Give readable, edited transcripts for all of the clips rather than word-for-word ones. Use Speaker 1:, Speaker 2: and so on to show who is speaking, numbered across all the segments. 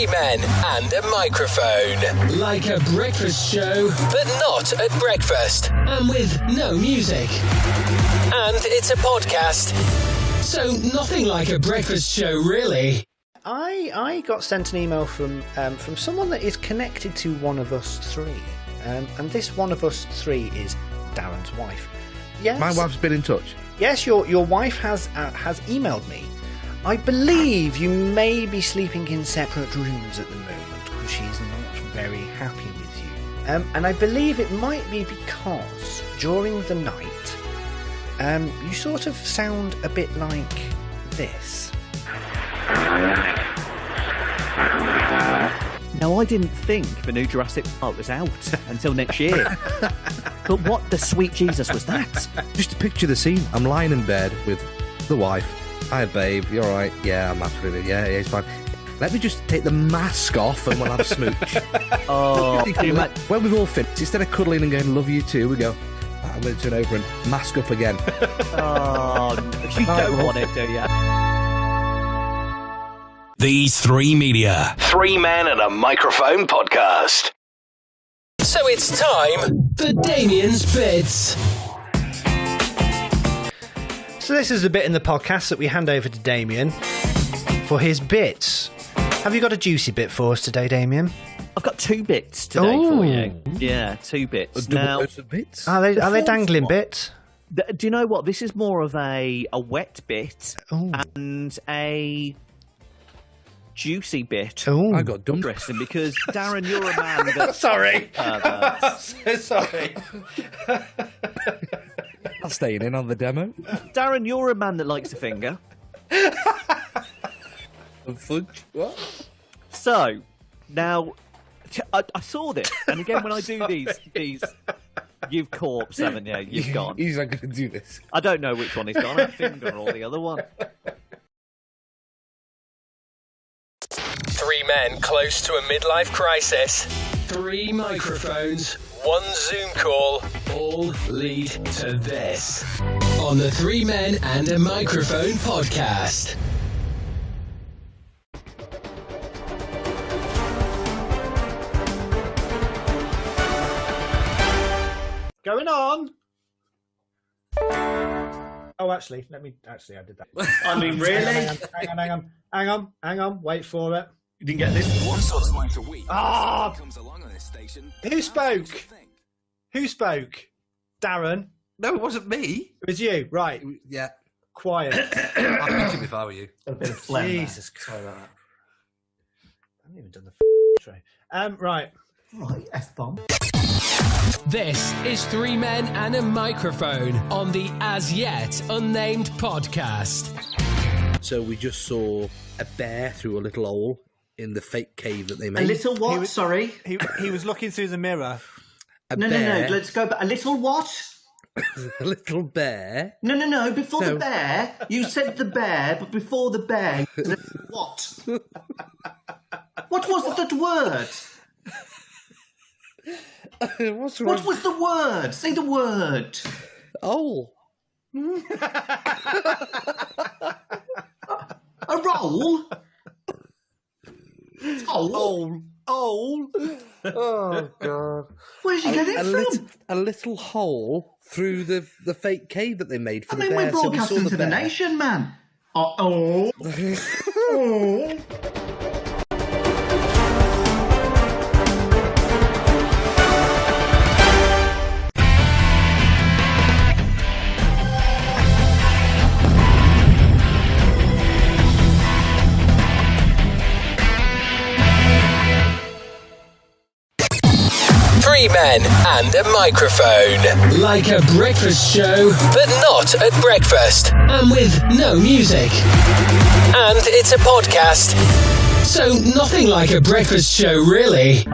Speaker 1: Three men and a microphone. Like a breakfast show, but not at breakfast. And with no music. And it's a podcast. So nothing like a breakfast show, really.
Speaker 2: I got sent an email from someone that is connected to one of us three. And this one of us three is Darren's wife. Yes.
Speaker 3: My wife's been in touch.
Speaker 2: Yes, your wife has emailed me. I believe you may be sleeping in separate rooms at the moment because she's not very happy with you. And I believe it might be because during the night, you sort of sound a bit like this.
Speaker 4: Now, I didn't think the new Jurassic Park was out until next year. But what the sweet Jesus was that?
Speaker 3: Just to picture the scene. I'm lying in bed with the wife. Hi, babe. You all right? Yeah, I'm absolutely. Yeah, it's fine. Let me just take the mask off and we'll have a smooch.
Speaker 4: Oh,
Speaker 3: when we've all finished, instead of cuddling and going, love you too, we go, I'm going to turn over and mask up again.
Speaker 4: Oh, you don't want it, do you?
Speaker 1: The Three Media. Three Men and a Microphone podcast. So it's time for Damien's Bits.
Speaker 2: So this is a bit in the podcast that we hand over to Damien for his bits. Have you got a juicy bit for us today, Damien?
Speaker 4: I've got 2 bits today for you. Yeah, 2 bits. Now,
Speaker 3: bits?
Speaker 2: Are they dangling bits?
Speaker 4: Do you know what? This is more of a wet bit and a juicy bit.
Speaker 3: I got dumped.
Speaker 4: Interesting because Darren, you're a man that.
Speaker 2: Sorry. I'm so sorry.
Speaker 3: I'm staying in on the demo.
Speaker 4: Darren, you're a man that likes a finger.
Speaker 3: Fudge? What?
Speaker 4: So now, I saw this, and again when I do these, you've corpse, haven't you? You've gone.
Speaker 3: He's not going to do this.
Speaker 4: I don't know which one he's gone. A finger or the other one.
Speaker 1: 3 men close to a midlife crisis. 3 microphones, 1 Zoom call, all lead to this. On the 3 Men and a Microphone podcast.
Speaker 2: Going on. Oh, actually, I did that.
Speaker 5: I mean, really?
Speaker 2: Hang on. Wait for it.
Speaker 5: You didn't get this one?
Speaker 2: Comes along on this station. Who spoke? Who spoke? Darren?
Speaker 3: No, it wasn't me.
Speaker 2: It was you, right?
Speaker 3: Yeah.
Speaker 2: Quiet.
Speaker 3: I'd meet him if I were you.
Speaker 5: A bit of phlegm.
Speaker 2: Jesus Christ.
Speaker 5: Sorry about that.
Speaker 2: I haven't even done the tray. Right.
Speaker 5: Right, F-bomb.
Speaker 1: This is 3 Men and a Microphone on the As Yet Unnamed podcast.
Speaker 3: So we just saw a bear through a little hole in the fake cave that they made.
Speaker 5: A little what? Sorry.
Speaker 2: He was looking through the mirror.
Speaker 5: No. Let's go back. A little what?
Speaker 3: A little bear.
Speaker 5: No. Before the bear, you said the bear, but before the bear, you said what? What was that word?
Speaker 3: What's wrong?
Speaker 5: What was the word? Say the word.
Speaker 3: Oh.
Speaker 5: A roll? Hole?
Speaker 3: Oh, God.
Speaker 5: Where did you get it from?
Speaker 3: A little hole through the fake cave that they made for the bear.
Speaker 5: We're broadcasting
Speaker 3: so we saw
Speaker 5: to the
Speaker 3: bear.
Speaker 5: nation, man. Oh.
Speaker 1: 3 Men and a Microphone. Like a breakfast show, but not at breakfast. And with no music. And it's a podcast. So nothing like a breakfast show, really.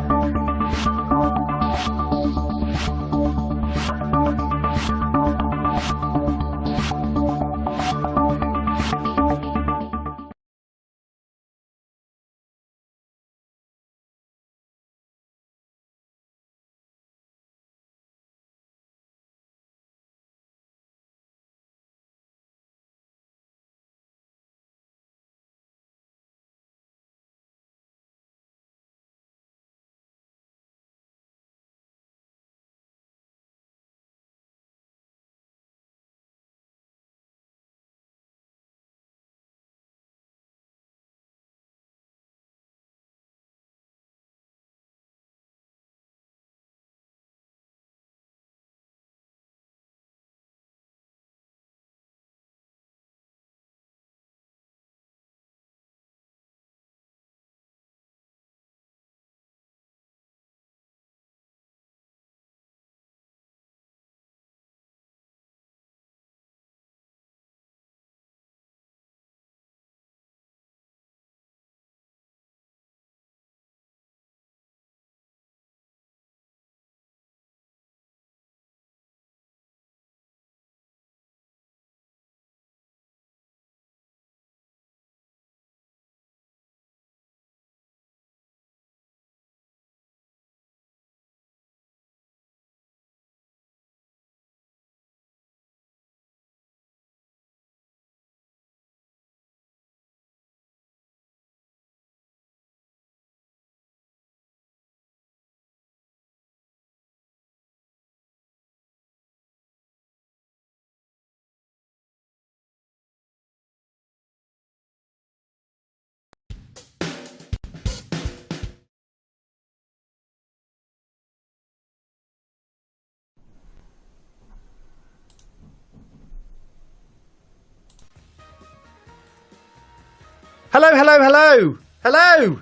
Speaker 2: Hello, hello, hello, hello.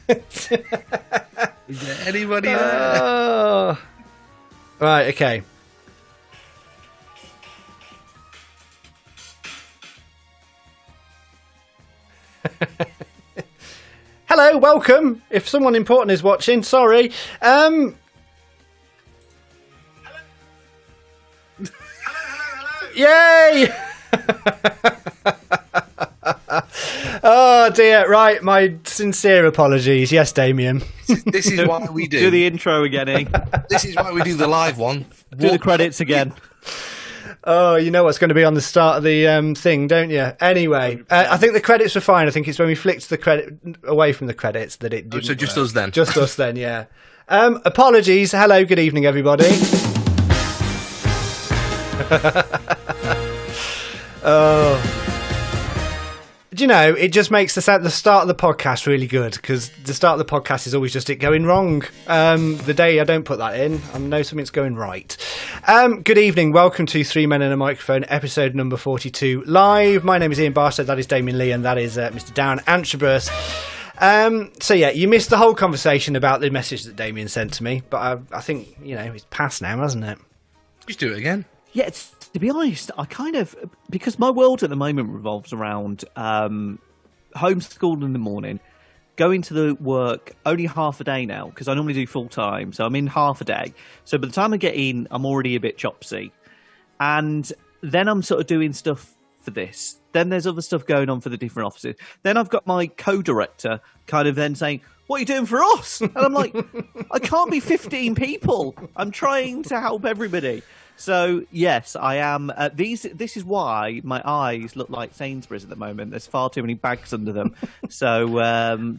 Speaker 3: Is there anybody there?
Speaker 2: Right, okay. Hello, welcome. If someone important is watching, sorry. Yay! Oh dear, right, my sincere apologies. Yes, Damien.
Speaker 3: This is why we do.
Speaker 4: Do the intro again, eh?
Speaker 3: This is why we do the live one.
Speaker 4: Do the credits again.
Speaker 2: Oh, you know what's going to be on the start of the thing, don't you? Anyway, I think the credits were fine. I think it's when we flicked the credit away from the credits that it didn't
Speaker 3: So just
Speaker 2: work.
Speaker 3: us then.
Speaker 2: Just us then, yeah. Apologies. Hello, good evening, everybody. Oh. Do you know, it just makes the start of the podcast really good, because the start of the podcast is always just it going wrong. The day I don't put that in, I know something's going right. Good evening, welcome to Three Men and a Microphone, episode number 42, live. My name is Ian Barstow, that is Damien Lee, and that is Mr. Darren Antrobus. So yeah, you missed the whole conversation about the message that Damien sent to me, but I think, you know, it's past now, hasn't it?
Speaker 3: Just do it again.
Speaker 4: Yeah, to be honest, I kind of, because my world at the moment revolves around homeschool in the morning, going to the work only half a day now, because I normally do full time, so I'm in half a day. So by the time I get in, I'm already a bit chopsy. And then I'm sort of doing stuff for this. Then there's other stuff going on for the different offices. Then I've got my co-director kind of then saying, what are you doing for us? And I'm like, I can't be 15 people. I'm trying to help everybody. So, yes, I am. This is why my eyes look like Sainsbury's at the moment. There's far too many bags under them. So,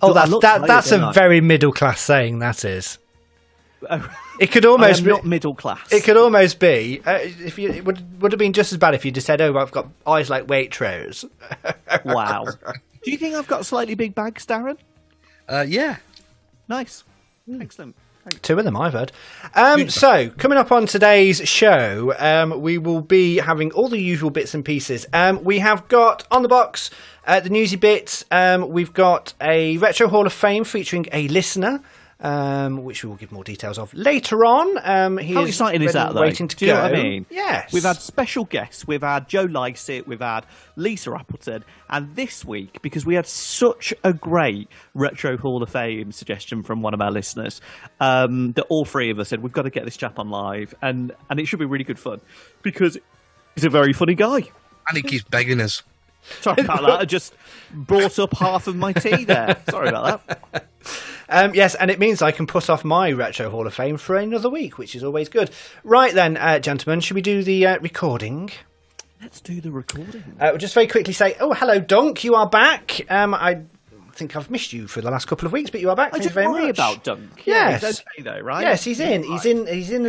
Speaker 2: that's a very middle-class saying, that is. It could almost
Speaker 4: be not middle class.
Speaker 2: It could almost be. If you, it would have been just as bad if you just said, "Oh, I've got eyes like Waitrose."
Speaker 4: Wow. Do you think I've got slightly big bags, Darren?
Speaker 3: Yeah.
Speaker 4: Nice. Excellent. Thanks.
Speaker 2: 2 of them I've heard. So, coming up on today's show, we will be having all the usual bits and pieces. We have got on the box the newsy bits. We've got a Retro Hall of Fame featuring a listener. Which we will give more details of later on.
Speaker 4: How exciting is that, though?
Speaker 2: Waiting to
Speaker 4: Do you
Speaker 2: go.
Speaker 4: know what I mean?
Speaker 2: Yes.
Speaker 4: We've had special guests. We've had Joe Lycett. We've had Lisa Appleton. And this week, because we had such a great Retro Hall of Fame suggestion from one of our listeners, that all 3 of us said, we've got to get this chap on live. And it should be really good fun, because he's a very funny guy.
Speaker 3: And he keeps begging us.
Speaker 4: Sorry about that. I just brought up half of my tea there. Sorry about that.
Speaker 2: Yes, and it means I can put off my Retro Hall of Fame for another week, which is always good. Right then, gentlemen, should we do the recording?
Speaker 4: Let's do the recording.
Speaker 2: We'll just very quickly say, oh, hello, Dunk, you are back. I think I've missed you for the last couple of weeks, but you are back. Thank you very much.
Speaker 4: About Dunk.
Speaker 2: Yes.
Speaker 4: He's okay though, right?
Speaker 2: Yes, he's in.
Speaker 4: Right.
Speaker 2: He's in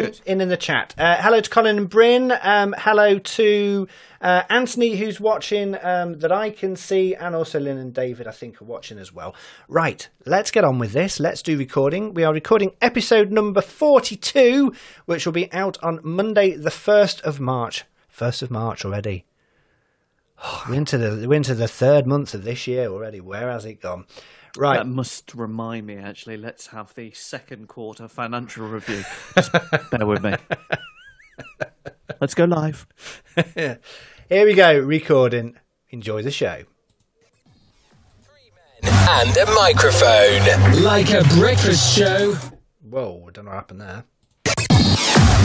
Speaker 2: the chat. Hello to Colin and Bryn. Hello to Anthony, who's watching, that I can see, and also Lynn and David, I think, are watching as well. Right, let's get on with this. Let's do recording. We are recording episode number 42, which will be out on Monday, the 1st of March. 1st of March already. Oh, we're into the 3rd month of this year already. Where has it gone? Right.
Speaker 4: That must remind me, actually, let's have the 2nd quarter financial review. Just bear with me. Let's go live.
Speaker 2: Here we go, recording. Enjoy the show.
Speaker 1: 3 men and a microphone. Like a breakfast show.
Speaker 2: Whoa, I don't know what happened there.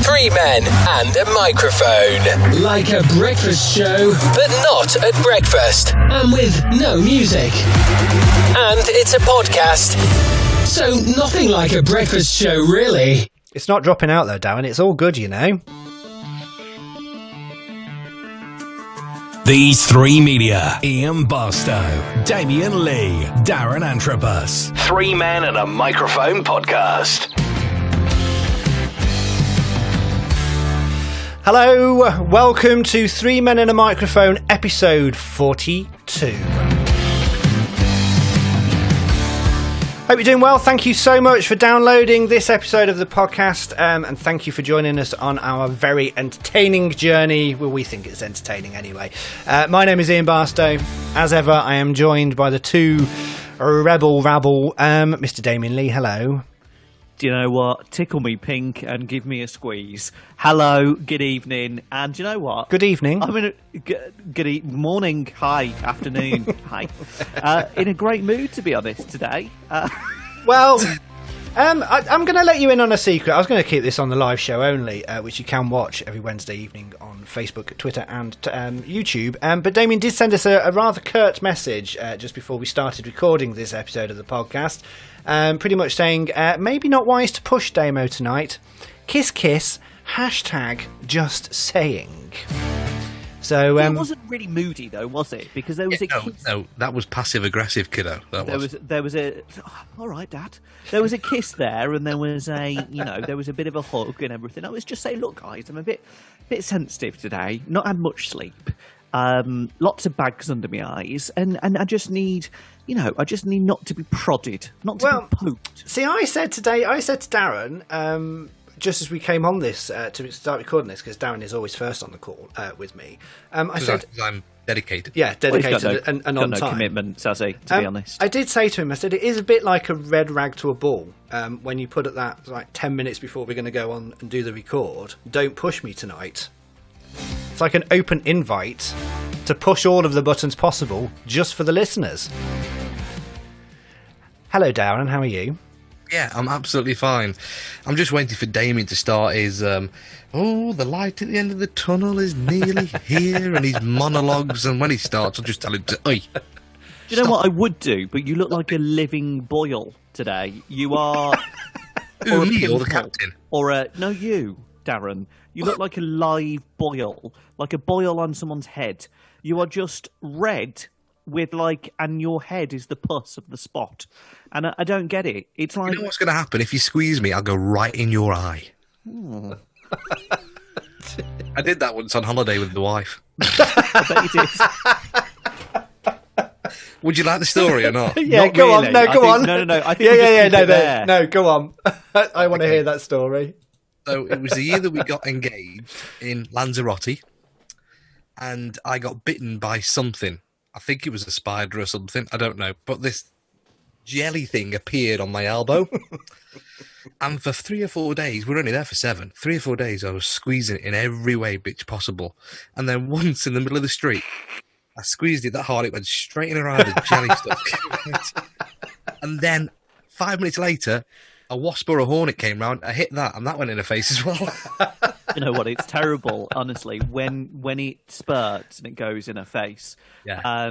Speaker 1: 3 men and a microphone. Like a breakfast show, but not at breakfast. And with no music. And it's a podcast. So nothing like a breakfast show, really.
Speaker 2: It's not dropping out though, Darren. It's all good, you know.
Speaker 1: These 3 media. Ian Barstow, Damien Lee, Darren Antrobus. 3 men and a microphone podcast.
Speaker 2: Hello, welcome to 3 Men and a Microphone, episode 42. Hope you're doing well. Thank you so much for downloading this episode of the podcast, and thank you for joining us on our very entertaining journey. Well, we think it's entertaining anyway. My name is Ian Barstow. As ever, I am joined by the two rebel rabble, Mr. Damien Lee. Hello.
Speaker 4: Do you know what? Tickle me pink and give me a squeeze. Hello, good evening, and do you know what?
Speaker 2: Good evening.
Speaker 4: I'm in a morning, hi, afternoon, hi. In a great mood, to be honest, today.
Speaker 2: Well, I'm going to let you in on a secret. I was going to keep this on the live show only, which you can watch every Wednesday evening on Facebook, Twitter, and YouTube. But Damien did send us a rather curt message just before we started recording this episode of the podcast. Pretty much saying, maybe not wise to push Damo tonight. Kiss kiss, hashtag just saying. So
Speaker 4: it wasn't really moody though, was it? Because there was
Speaker 3: no, that was passive aggressive, kiddo.
Speaker 4: There was a all right, Dad. There was a kiss there, and there was there was a bit of a hug and everything. I was just saying, look, guys, I'm a bit sensitive today. Not had much sleep. Lots of bags under my eyes, and I just need. I just need not to be prodded, not to be poked.
Speaker 2: See, I said to Darren, just as we came on this to start recording this, because Darren is always first on the call with me. I said
Speaker 3: I'm dedicated.
Speaker 2: Yeah, dedicated and on time.
Speaker 4: No commitment, Sazzy, to be honest.
Speaker 2: I did say to him, I said, it is a bit like a red rag to a bull. When you put it that like 10 minutes before we're going to go on and do the record, don't push me tonight. It's like an open invite to push all of the buttons possible just for the listeners. Hello, Darren. How are you?
Speaker 3: Yeah, I'm absolutely fine. I'm just waiting for Damien to start his, the light at the end of the tunnel is nearly here, and his monologues, and when he starts, I'll just tell him to, oi.
Speaker 4: Do you know what I would do? But you look like a living boil today. You are...
Speaker 3: Who, me or the captain?
Speaker 4: No, you, Darren. You look like a live boil, like a boil on someone's head. You are just red... and your head is the pus of the spot. And I don't get it. It's like...
Speaker 3: You know what's going to happen? If you squeeze me, I'll go right in your eye. I did that once on holiday with the wife.
Speaker 4: I bet you did.
Speaker 3: Would you like the story or not?
Speaker 2: Yeah,
Speaker 4: not
Speaker 2: go
Speaker 4: really.
Speaker 2: on. No, go on.
Speaker 4: No. I think
Speaker 2: no, go on. I want to hear that story.
Speaker 3: So it was the year that we got engaged in Lanzarote, and I got bitten by something. I think it was a spider or something. I don't know. But this jelly thing appeared on my elbow. And for 3 or 4 days, we were only there for 7. 3 or 4 days, I was squeezing it in every way bitch possible. And then once in the middle of the street, I squeezed it that hard, it went straight in her eye, the jelly stuff. And then 5 minutes later, a wasp or a hornet came round. I hit that, and that went in her face as well.
Speaker 4: You know what? It's terrible, honestly. When it spurts and it goes in her face,
Speaker 3: yeah.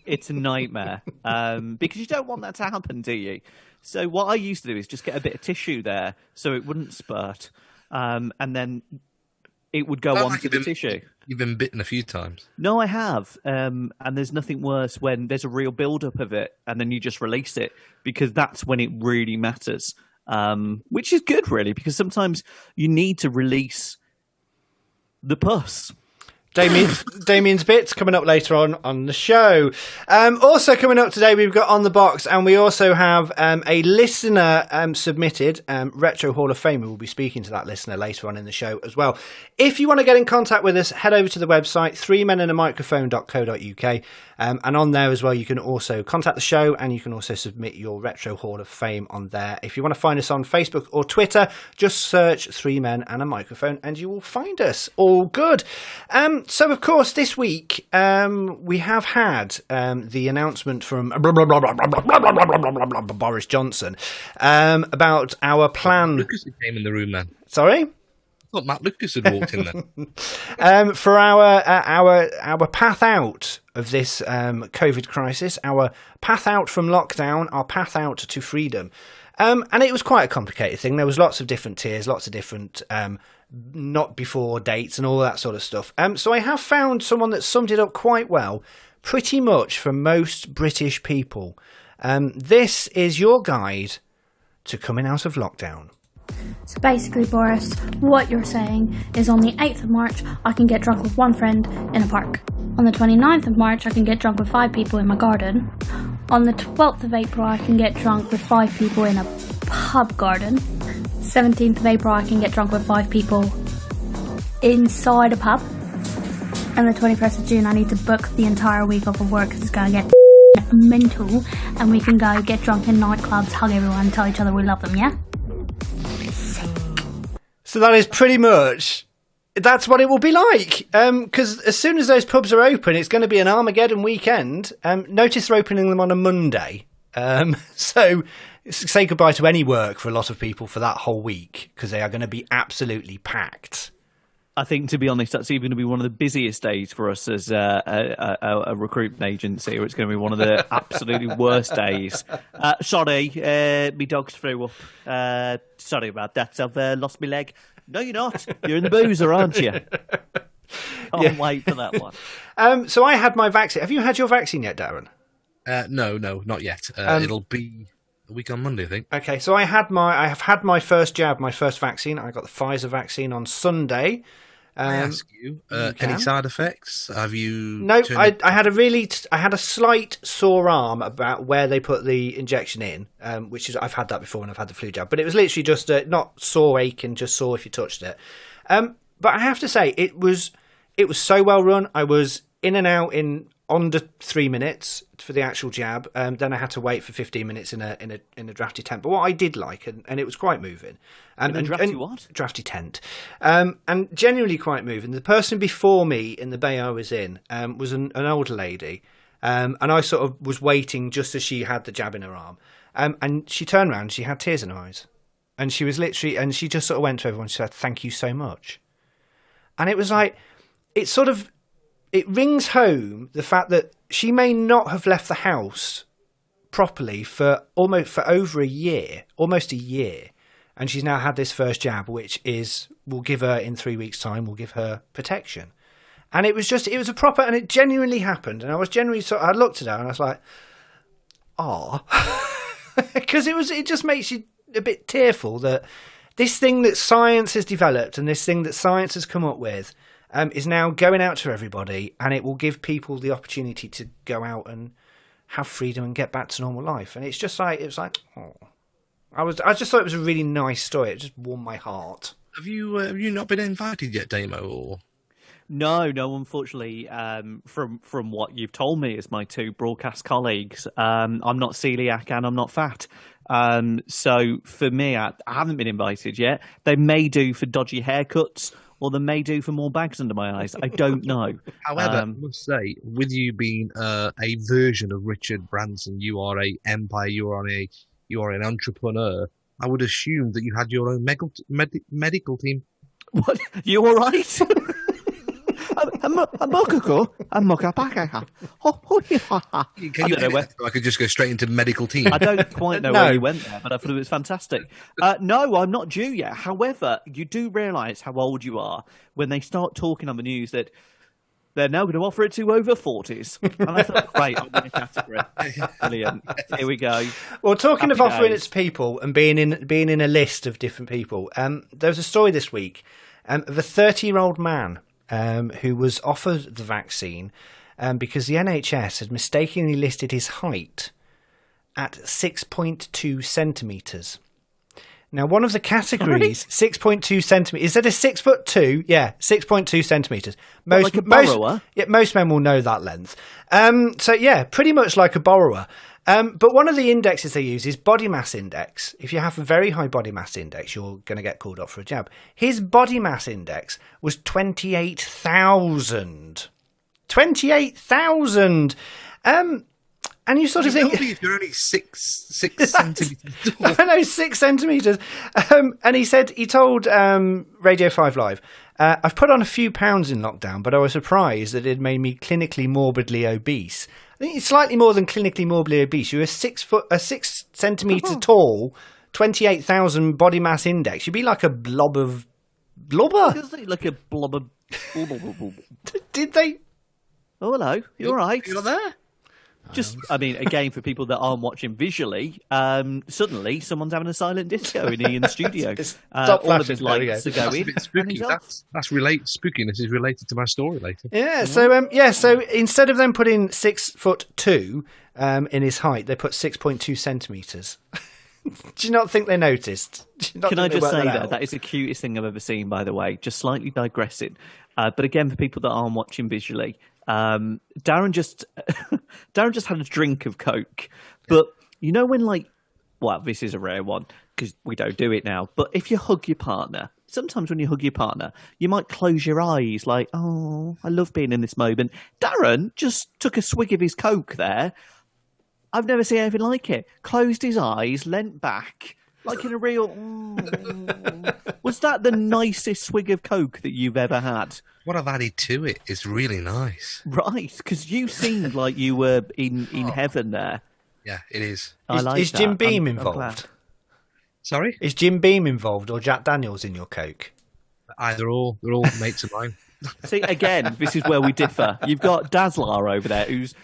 Speaker 4: It's a nightmare because you don't want that to happen, do you? So what I used to do is just get a bit of tissue there so it wouldn't spurt, and then it would go onto the tissue.
Speaker 3: You've been bitten a few times.
Speaker 4: No, I have. And there's nothing worse when there's a real build-up of it and then you just release it, because that's when it really matters. Which is good, really, because sometimes you need to release the pus.
Speaker 2: Damien's bits coming up later on the show. Also coming up today, we've got On the Box, and we also have a listener submitted Retro Hall of Fame. We'll be speaking to that listener later on in the show as well. If you want to get in contact with us, head over to the website 3menandamicrophone.co.uk, and on there as well you can also contact the show, and you can also submit your Retro Hall of Fame on there. If you want to find us on Facebook or Twitter, just search 3 Men and a Microphone and you will find us. All good. So, of course, this week we have had the announcement from Boris Johnson about our plan.
Speaker 3: Lucas came in the room, man.
Speaker 2: Sorry?
Speaker 3: I thought Matt Lucas had walked in there.
Speaker 2: For our path out of this COVID crisis, our path out from lockdown, our path out to freedom. And it was quite a complicated thing. There was lots of different tiers, lots of different not before dates and all that sort of stuff. So I have found someone that summed it up quite well, pretty much for most British people. This is your guide to coming out of lockdown.
Speaker 6: So basically, Boris, what you're saying is on the 8th of March, I can get drunk with one friend in a park. On the 29th of March, I can get drunk with 5 people in my garden. On the 12th of April, I can get drunk with 5 people in a pub garden. 17th of April, I can get drunk with 5 people inside a pub. And the 21st of June, I need to book the entire week off of work because it's going to get mental, and we can go get drunk in nightclubs, hug everyone, tell each other we love them, yeah?
Speaker 2: So that is pretty much... That's what it will be like. Because as soon as those pubs are open, it's going to be an Armageddon weekend. Notice they're opening them on a Monday. So say goodbye to any work for a lot of people for that whole week, because they are going to be absolutely packed.
Speaker 4: I think, to be honest, that's even going to be one of the busiest days for us as a recruitment agency, or it's going to be one of the absolutely worst days. Sorry, my dog's threw up. Sorry about that. I've lost my leg. No, you're not. You're in the boozer, aren't you? Can't wait for that one.
Speaker 2: So I had my vaccine. Have you had your vaccine yet, Darren?
Speaker 3: No, not yet. It'll be a week on Monday, I think.
Speaker 2: Okay, so I have had my first jab, my first vaccine. I got the Pfizer vaccine on Sunday.
Speaker 3: I ask you, any side effects? Have you?
Speaker 2: No, I had a slight sore arm about where they put the injection in, which is, I've had that before when I've had the flu jab, but it was literally just not sore aching, just sore if you touched it. But I have to say, it was so well run. I was in and out in under 3 minutes for the actual jab. Then I had to wait for 15 minutes in a drafty tent. But what I did like, and it was quite moving. Drafty tent. And genuinely quite moving. The person before me in the bay I was in was an older lady. And I sort of was waiting just as she had the jab in her arm. And she turned around and she had tears in her eyes. And she was literally, and she just sort of went to everyone and said, "Thank you so much." And it was like, it rings home the fact that she may not have left the house properly for over a year, almost a year. And she's now had this first jab, which will give her, in 3 weeks' time, will give her protection. And it was a proper, and it genuinely happened. And I was genuinely, I looked at her and I was like, because it just makes you a bit tearful that this thing that science has developed and this thing that science has come up with is now going out to everybody, and it will give people the opportunity to go out and have freedom and get back to normal life. And it's just like, I just thought it was a really nice story. It just warmed my heart.
Speaker 3: Have you not been invited yet, Damo? Or?
Speaker 4: No, unfortunately, from what you've told me as my two broadcast colleagues, I'm not celiac and I'm not fat. So for me, I haven't been invited yet. They may do for dodgy haircuts, or they may do for more bags under my eyes. I don't know.
Speaker 3: However, I must say, with you being a version of Richard Branson, you are an empire, you are an entrepreneur. I would assume that you had your own medical team.
Speaker 4: What? You all right?
Speaker 3: Can you I could just go straight into medical team.
Speaker 4: I don't quite know where you went there, but I thought it was fantastic. No, I'm not due yet. However, you do realise how old you are when they start talking on the news that they're now going to offer it to over 40s. And I thought, great, I'm in a category. Brilliant. Here we go.
Speaker 2: Well, talking of offering it to people and being in a list of different people, there was a story this week of a 30-year-old man who was offered the vaccine because the NHS had mistakenly listed his height at 6.2 centimetres. Now, one of the categories, 6.2 centimetres, is that a 6'2"? Yeah, 6.2 centimetres.
Speaker 4: Like a borrower?
Speaker 2: Most men will know that length. So, yeah, pretty much like a borrower. But one of the indexes they use is body mass index. If you have a very high body mass index, you're going to get called up for a jab. His body mass index was 28,000. 28,000! And you sort of think...
Speaker 3: if you're only 6 centimetres tall.
Speaker 2: I know, 6 centimetres. And he told Radio 5 Live, I've put on a few pounds in lockdown, but I was surprised that it made me clinically morbidly obese. I think it's slightly more than clinically morbidly obese. You're a 6 centimetre tall, 28,000 body mass index. You'd be like a blob of... Blubber?
Speaker 4: Like a blob of...
Speaker 2: Did they?
Speaker 4: Oh, hello. You all right?
Speaker 3: You're not there?
Speaker 4: Just, I mean, again, for people that aren't watching visually, suddenly someone's having a silent disco in the studio. All of his lights are going.
Speaker 3: That's a bit spooky. Spookiness is related to my story later.
Speaker 2: Yeah. So instead of them putting 6'2" in his height, they put 6.2 centimetres. Do you not think they noticed?
Speaker 4: Can I just say that is the cutest thing I've ever seen, by the way, just slightly digressing. But again, for people that aren't watching visually, Darren just had a drink of Coke. But you know when this is a rare one because we don't do it now. But if you hug your partner, sometimes when you hug your partner, you might close your eyes like, oh, I love being in this moment. Darren just took a swig of his Coke there. I've never seen anything like it. Closed his eyes, leant back, like in a real... Was that the nicest swig of Coke that you've ever had?
Speaker 3: What I've added to it is really nice.
Speaker 4: Right, because you seemed like you were in heaven there.
Speaker 3: Yeah, it is.
Speaker 2: Is Jim Beam involved?
Speaker 3: Sorry?
Speaker 2: Is Jim Beam involved or Jack Daniels in your Coke?
Speaker 3: Either or. They're all mates of mine.
Speaker 4: See, again, this is where we differ. You've got Dazzler over there who's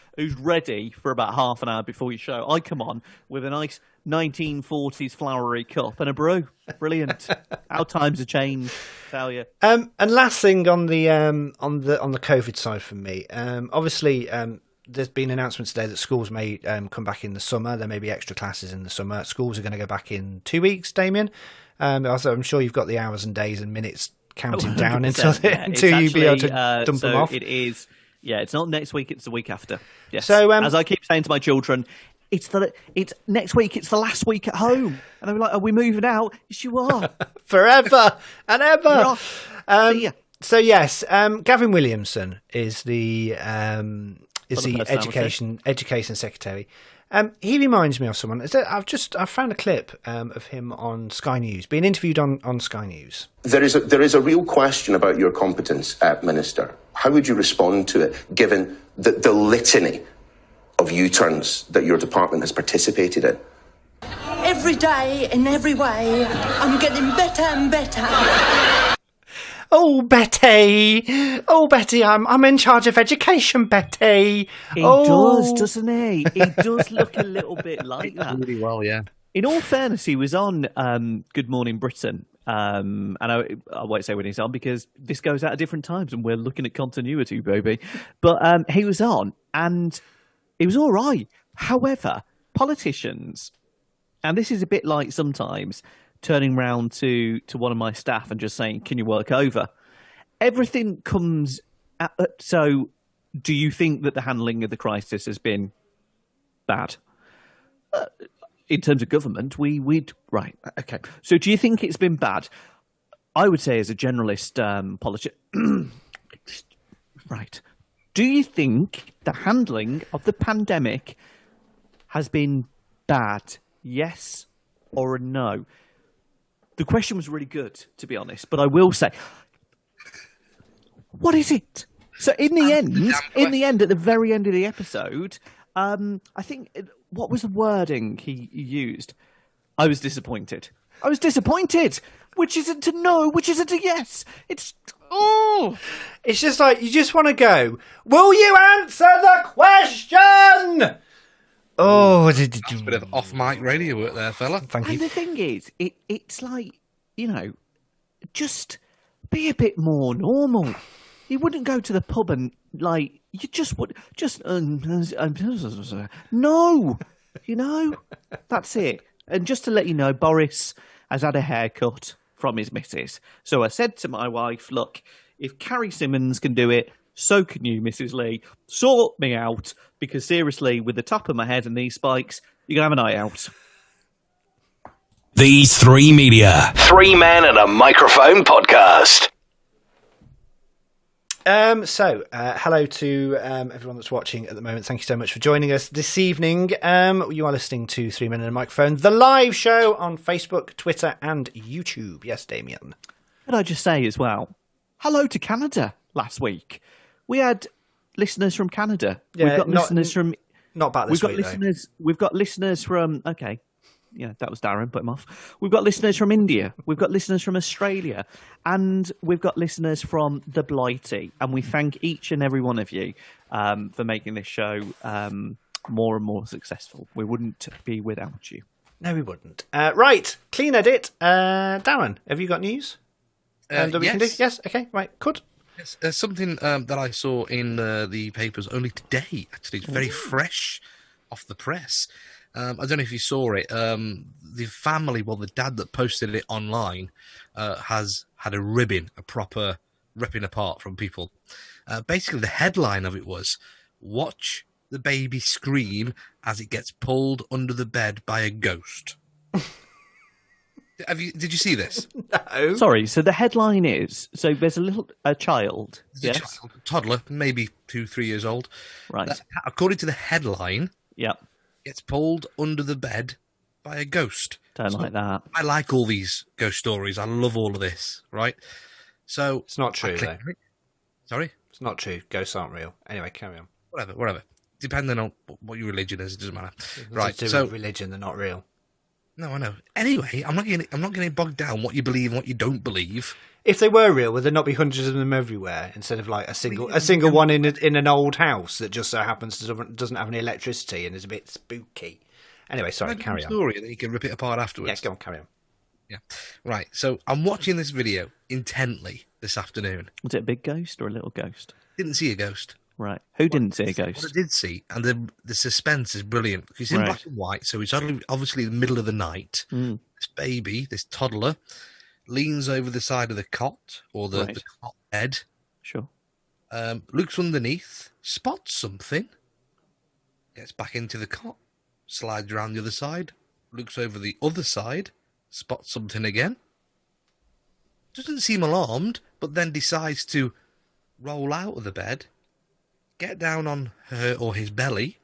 Speaker 4: ready for about half an hour before your show. I come on with a nice 1940s flowery cup and a brew. Brilliant. How times have changed, tell you.
Speaker 2: And last thing on the COVID side for me, obviously there's been announcements today that schools may come back in the summer. There may be extra classes in the summer. Schools are going to go back in 2 weeks, Damien. Also, I'm sure you've got the hours and days and minutes counting down until you be able to dump them off.
Speaker 4: It is. Yeah, it's not next week; it's the week after. Yes.
Speaker 2: So,
Speaker 4: as I keep saying to my children, it's next week. It's the last week at home, and I'm like, "Are we moving out?" Yes, you are.
Speaker 2: Forever and ever.
Speaker 4: Yeah.
Speaker 2: So yes, Gavin Williamson is the education secretary. He reminds me of someone. I've found a clip of him on Sky News, being interviewed on Sky News.
Speaker 7: There is a real question about your competence, Minister. How would you respond to it, given the litany of U-turns that your department has participated in?
Speaker 8: Every day, in every way, I'm getting better and better.
Speaker 2: Oh, Betty! Oh, Betty, I'm in charge of education, Betty!
Speaker 4: He does, doesn't he? He does look a little bit like that.
Speaker 3: Really well, yeah.
Speaker 4: In all fairness, he was on Good Morning Britain. And I won't say when he's on because this goes out at different times and we're looking at continuity, baby. But he was on and it was all right. However, politicians, and this is a bit like sometimes turning round to one of my staff and just saying, can you work over? Everything comes at, so do you think that the handling of the crisis has been bad? In terms of government, we'd right, okay. So do you think it's been bad? I would say as a generalist politician, right. Do you think the handling of the pandemic has been bad? Yes or a no? The question was really good, to be honest, but I will say, what is it? So in the end, at the very end of the episode, I think, what was the wording he used? I was disappointed. Which isn't a no, which isn't a yes. It's
Speaker 2: just like, you just want to go, will you answer the question? Oh,
Speaker 3: that's a bit of off-mic radio work there, fella.
Speaker 2: Thank you.
Speaker 4: And the thing is, it's like, just be a bit more normal. You wouldn't go to the pub and, you just would, no, that's it. And just to let you know, Boris has had a haircut from his missus. So I said to my wife, look, if Carrie Simmons can do it, so can you, Mrs. Lee. Sort me out, because seriously, with the top of my head and these spikes, you're going to have a night out.
Speaker 1: These Three Media. 3 Men and a Microphone podcast.
Speaker 2: Hello to everyone that's watching at the moment. Thank you so much for joining us this evening. You are listening to 3 Men and a Microphone, the live show on Facebook, Twitter, and YouTube. Yes, Damien.
Speaker 4: Could I just say as well, hello to Canada last week. We had listeners from Canada.
Speaker 2: Yeah,
Speaker 4: we've got listeners from.
Speaker 2: Not about this week,
Speaker 4: We've got listeners from. Okay, yeah, that was Darren. Put him off. We've got listeners from India. We've got listeners from Australia, and we've got listeners from the Blighty. And we thank each and every one of you for making this show more and more successful. We wouldn't be without you.
Speaker 2: No, we wouldn't. Right, clean edit. Darren, have you got news? That we can do? Yes. Okay. Right. Good.
Speaker 3: Yes, something that I saw in the papers only today, actually. It's very fresh off the press. I don't know if you saw it. The family, the dad that posted it online, has had a proper ripping apart from people. Basically, the headline of it was, "Watch the baby scream as it gets pulled under the bed by a ghost." Did you see this?
Speaker 5: No.
Speaker 4: Sorry, so the headline is, so there's a child.
Speaker 3: There's a child, toddler, maybe 2-3 years old.
Speaker 4: Right.
Speaker 3: That, according to the headline,
Speaker 4: Yep.
Speaker 3: gets pulled under the bed by a ghost.
Speaker 4: Don't like that.
Speaker 3: I like all these ghost stories. I love all of this, right? So
Speaker 5: It's not true,
Speaker 3: I
Speaker 5: though.
Speaker 3: click- Sorry?
Speaker 5: It's not true. Ghosts aren't real. Anyway, carry on.
Speaker 3: Whatever. Depending on what your religion is, it doesn't matter.
Speaker 5: Nothing
Speaker 3: Right.
Speaker 5: to do
Speaker 3: So
Speaker 5: with religion, they're not real.
Speaker 3: no, I know. Anyway, I'm not getting bogged down what you believe and what you don't believe.
Speaker 5: If they were real, would there not be hundreds of them everywhere instead of like a single one in an old house that just so happens doesn't have any electricity and is a bit spooky? Anyway, sorry, carry on.
Speaker 3: Story, and then you can rip it apart afterwards.
Speaker 5: Yes, go on, carry on.
Speaker 3: Yeah. Right. So I'm watching this video intently this afternoon.
Speaker 4: Was it a big ghost or a little ghost?
Speaker 3: Didn't see a ghost.
Speaker 4: Right. Who didn't see a
Speaker 3: What I
Speaker 4: ghost?
Speaker 3: did see, and the suspense is brilliant, because it's in
Speaker 4: Right.
Speaker 3: black and white, so it's obviously the middle of the night.
Speaker 4: Mm.
Speaker 3: This baby, this toddler, leans over the side of the cot, or the
Speaker 4: Right.
Speaker 3: cot bed,
Speaker 4: Sure.
Speaker 3: looks underneath, spots something, gets back into the cot, slides around the other side, looks over the other side, spots something again, doesn't seem alarmed, but then decides to roll out of the bed, get down on her or his belly,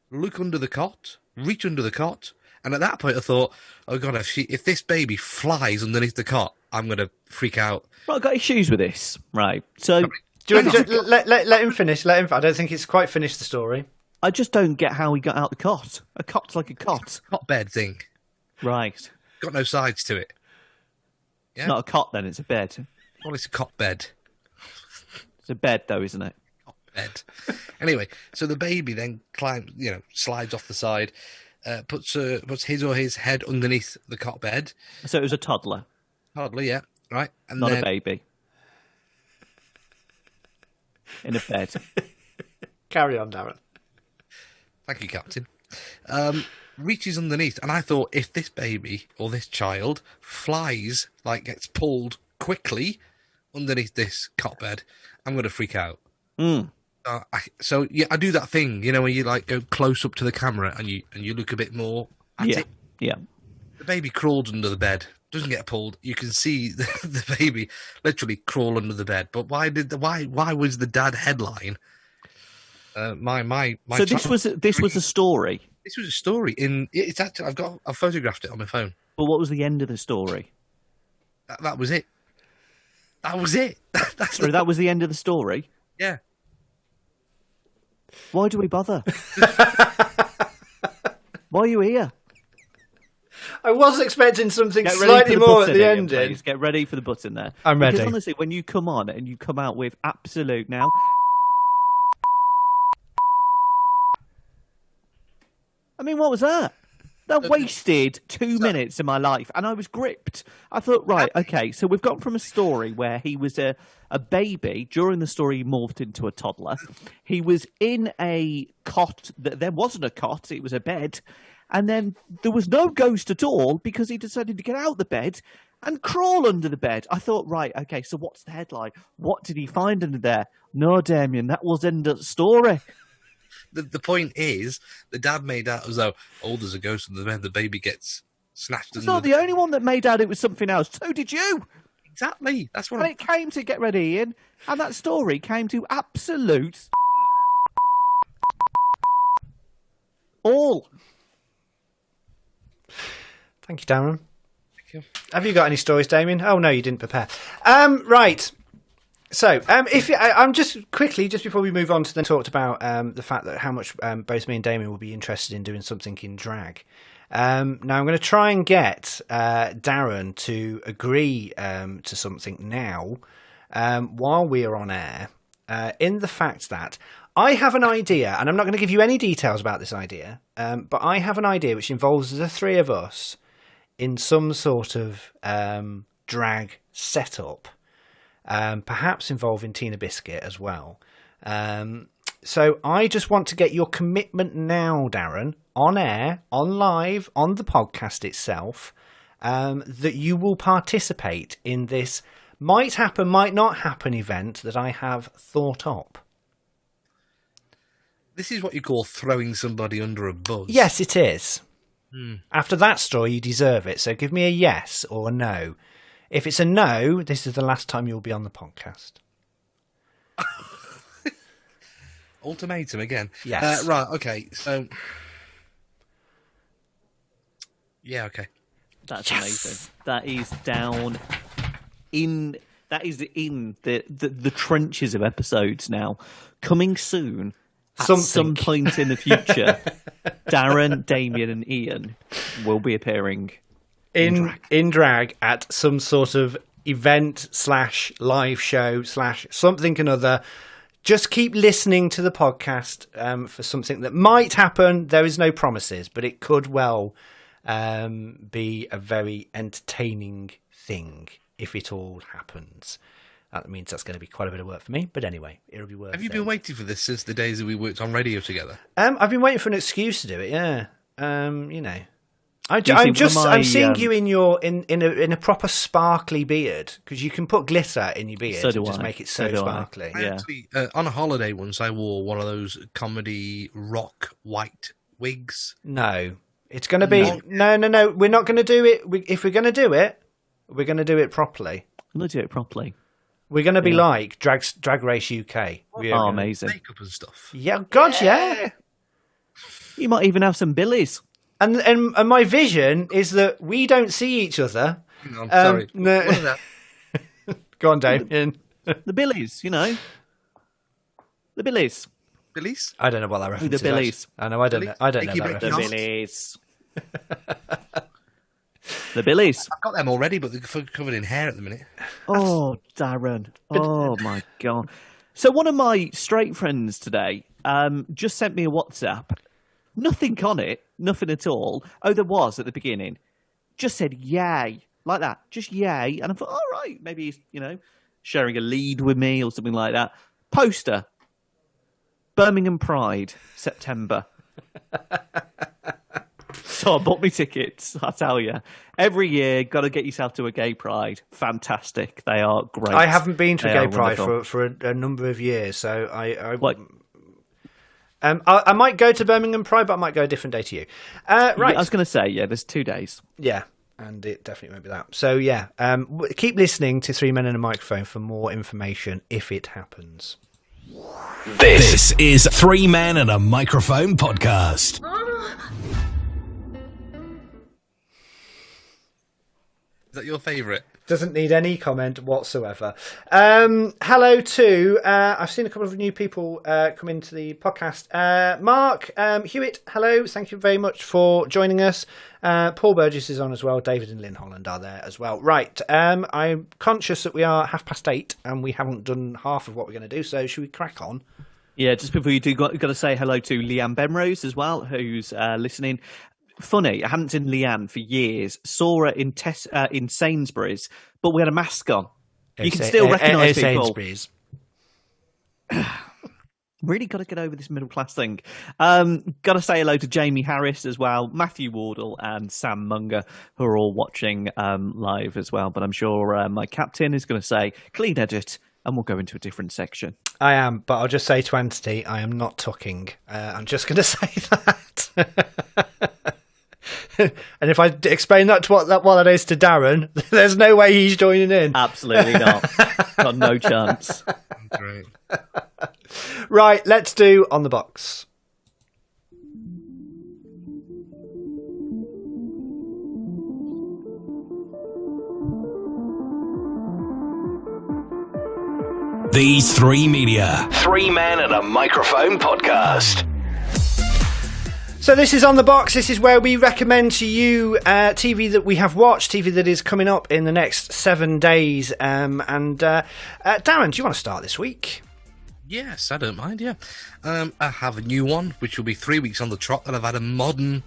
Speaker 3: look under the cot, reach under the cot, and at that point I thought, oh God, if this baby flies underneath the cot, I'm going to freak out.
Speaker 4: Right, I've got issues with this. Right. So
Speaker 5: Let him finish. I don't think it's quite finished the story.
Speaker 4: I just don't get how he got out the cot. A cot's like a cot.
Speaker 3: Cot bed thing.
Speaker 4: Right.
Speaker 3: Got no sides to it. Yeah?
Speaker 4: It's not a cot then, it's a bed.
Speaker 3: Well, it's a cot bed.
Speaker 4: It's a bed though, isn't it?
Speaker 3: Bed. Anyway, so the baby then slides off the side, puts his or his head underneath the cot bed.
Speaker 4: So it was a toddler,
Speaker 3: Toddler, yeah, right, and
Speaker 4: not
Speaker 3: then
Speaker 4: a baby. In a bed.
Speaker 5: Carry on, Darren.
Speaker 3: thank you, Captain. Reaches underneath, and I thought, if this baby or this child flies, like gets pulled quickly underneath this cot bed, I'm going to freak out.
Speaker 4: Mm.
Speaker 3: I do that thing, where you like go close up to the camera and you look a bit more at it.
Speaker 4: Yeah.
Speaker 3: The baby crawls under the bed, doesn't get pulled. You can see the baby literally crawl under the bed. But why was the dad headline?
Speaker 4: So this was a story.
Speaker 3: This was a story it's actually I've photographed it on my phone.
Speaker 4: But what was the end of the story?
Speaker 3: That was it. That was it.
Speaker 4: Sorry, that was the end of the story.
Speaker 3: Yeah.
Speaker 4: Why do we bother? Why are you here?
Speaker 5: I was expecting something
Speaker 4: Get ready
Speaker 5: slightly
Speaker 4: for the
Speaker 5: more at
Speaker 4: button
Speaker 5: the
Speaker 4: again,
Speaker 5: ending.
Speaker 4: please. Get ready for the button there.
Speaker 5: I'm ready.
Speaker 4: Because honestly, when you come on and you come out with absolute now. I mean, what was that? That wasted 2 minutes of my life, and I was gripped. I thought, right, okay, so we've gone from a story where he was a baby. During the story, he morphed into a toddler. He was in a cot. There wasn't a cot, it was a bed. And then there was no ghost at all because he decided to get out the bed and crawl under the bed. I thought, right, okay, so what's the headline? What did he find under there? No, Damien, that was in the story.
Speaker 3: The point is, the dad made out as though, there's a ghost in the bed, the baby gets snatched
Speaker 4: It's
Speaker 3: under
Speaker 4: not the only one that made out it was something else. So did you.
Speaker 3: Exactly. That's what
Speaker 4: And it came to get ready, Ian, and that story came to absolute all.
Speaker 5: Thank you, Darren.
Speaker 3: Thank you.
Speaker 5: Have you got any stories, Damien? Oh no, you didn't prepare. Right. So, I'm just quickly, just before we move on to then talked about the fact that how much both me and Damien will be interested in doing something in drag. Now I'm going to try and get Darren to agree to something now while we are on air. In the fact that I have an idea, and I'm not going to give you any details about this idea, but I have an idea which involves the three of us in some sort of drag setup. Perhaps involving Tina Biscuit as well. So I just want to get your commitment now, Darren, on air, on live, on the podcast itself, that you will participate in this might happen, might not happen event that I have thought up.
Speaker 3: This is what you call throwing somebody under a bus.
Speaker 5: Yes, it is. After that story, you deserve it. So give me a yes or a no. If it's a no, this is the last time you'll be on the podcast.
Speaker 3: Ultimatum again.
Speaker 5: Yes.
Speaker 3: Right, okay. So, yeah, okay.
Speaker 4: That's amazing. That is down in... That is in the trenches of episodes now. Coming soon... At some point in the future, Darren, Damien, and Ian will be appearing
Speaker 5: in drag at some sort of event / live show / something another. Just keep listening to the podcast for something that might happen. There is no promises, but it could well be a very entertaining thing if it all happens. That means that's going to be quite a bit of work for me. But anyway, it'll be worth it.
Speaker 3: Have you been waiting for this since the days that we worked on radio together?
Speaker 5: I've been waiting for an excuse to do it, yeah. You know. I'm seeing you in a proper sparkly beard, because you can put glitter in your beard and just make it so sparkly.
Speaker 3: I actually, on a holiday once, I wore one of those comedy rock white wigs.
Speaker 5: No. It's going to be... No. We're not going to do it. If we're going to do it, we're going to do it properly.
Speaker 4: I'm going to do it properly.
Speaker 5: We're going to be like Drag Race UK.
Speaker 4: Amazing.
Speaker 3: Makeup and stuff.
Speaker 5: Yeah, God, yeah.
Speaker 4: You might even have some billies.
Speaker 5: And my vision is that we don't see each other.
Speaker 3: No, I'm sorry.
Speaker 5: No. Go on, Damien.
Speaker 4: The billies, you know. The billies.
Speaker 3: Billies?
Speaker 5: I don't know what that reference is.
Speaker 4: The billies.
Speaker 5: I know that reference.
Speaker 4: The billies. The billies.
Speaker 3: I've got them already, but they're covered in hair at the minute.
Speaker 4: Oh, Darren. Oh, my God. So one of my straight friends today just sent me a WhatsApp. Nothing on it. Nothing at all. Oh, there was at the beginning. Just said, yay. Like that. Just yay. And I thought, all right, maybe he's, sharing a lead with me or something like that. Poster. Birmingham Pride, September. So I bought me tickets, I tell you. Every year, got to get yourself to a gay pride. Fantastic. They are great.
Speaker 5: I haven't been to a gay pride for a number of years, so I might go to Birmingham Pride, but I might go a different day to you. Right.
Speaker 4: Yeah, I was going to say, there's 2 days.
Speaker 5: Yeah, and it definitely won't be that. So, yeah, keep listening to Three Men and a Microphone for more information if it happens.
Speaker 1: This is Three Men and a Microphone podcast.
Speaker 3: Is that your favourite?
Speaker 5: Doesn't need any comment whatsoever. Hello to, I've seen a couple of new people come into the podcast. Mark Hewitt, hello. Thank you very much for joining us. Paul Burgess is on as well. David and Lynn Holland are there as well. Right. I'm conscious that we are 8:30 and we haven't done half of what we're going to do. So should we crack on?
Speaker 4: Yeah, just before you do, got to say hello to Leanne Benrose as well, who's listening. Funny, I hadn't seen Leanne for years. Saw her in Sainsbury's, but we had a mask on. You can still recognise people.
Speaker 5: Sainsbury's.
Speaker 4: Really got to get over this middle class thing. Got to say hello to Jamie Harris as well, Matthew Wardle and Sam Munger, who are all watching live as well. But I'm sure my captain is going to say clean edit, and we'll go into a different section.
Speaker 5: I am, but I'll just say to Entity, I am not tucking. I'm just going to say that. And if I explain that to what that is to Darren, there's no way he's joining in.
Speaker 4: Absolutely not. Got no chance.
Speaker 3: Great.
Speaker 5: Right, let's do On the Box.
Speaker 1: These Three Media. Three Men and a Microphone podcast.
Speaker 5: So this is On the Box. This is where we recommend to you TV that we have watched, TV that is coming up in the next 7 days. Darren, do you want to start this week?
Speaker 3: Yes, I don't mind, yeah. I have a new one, which will be 3 weeks on the trot, and I've had a modern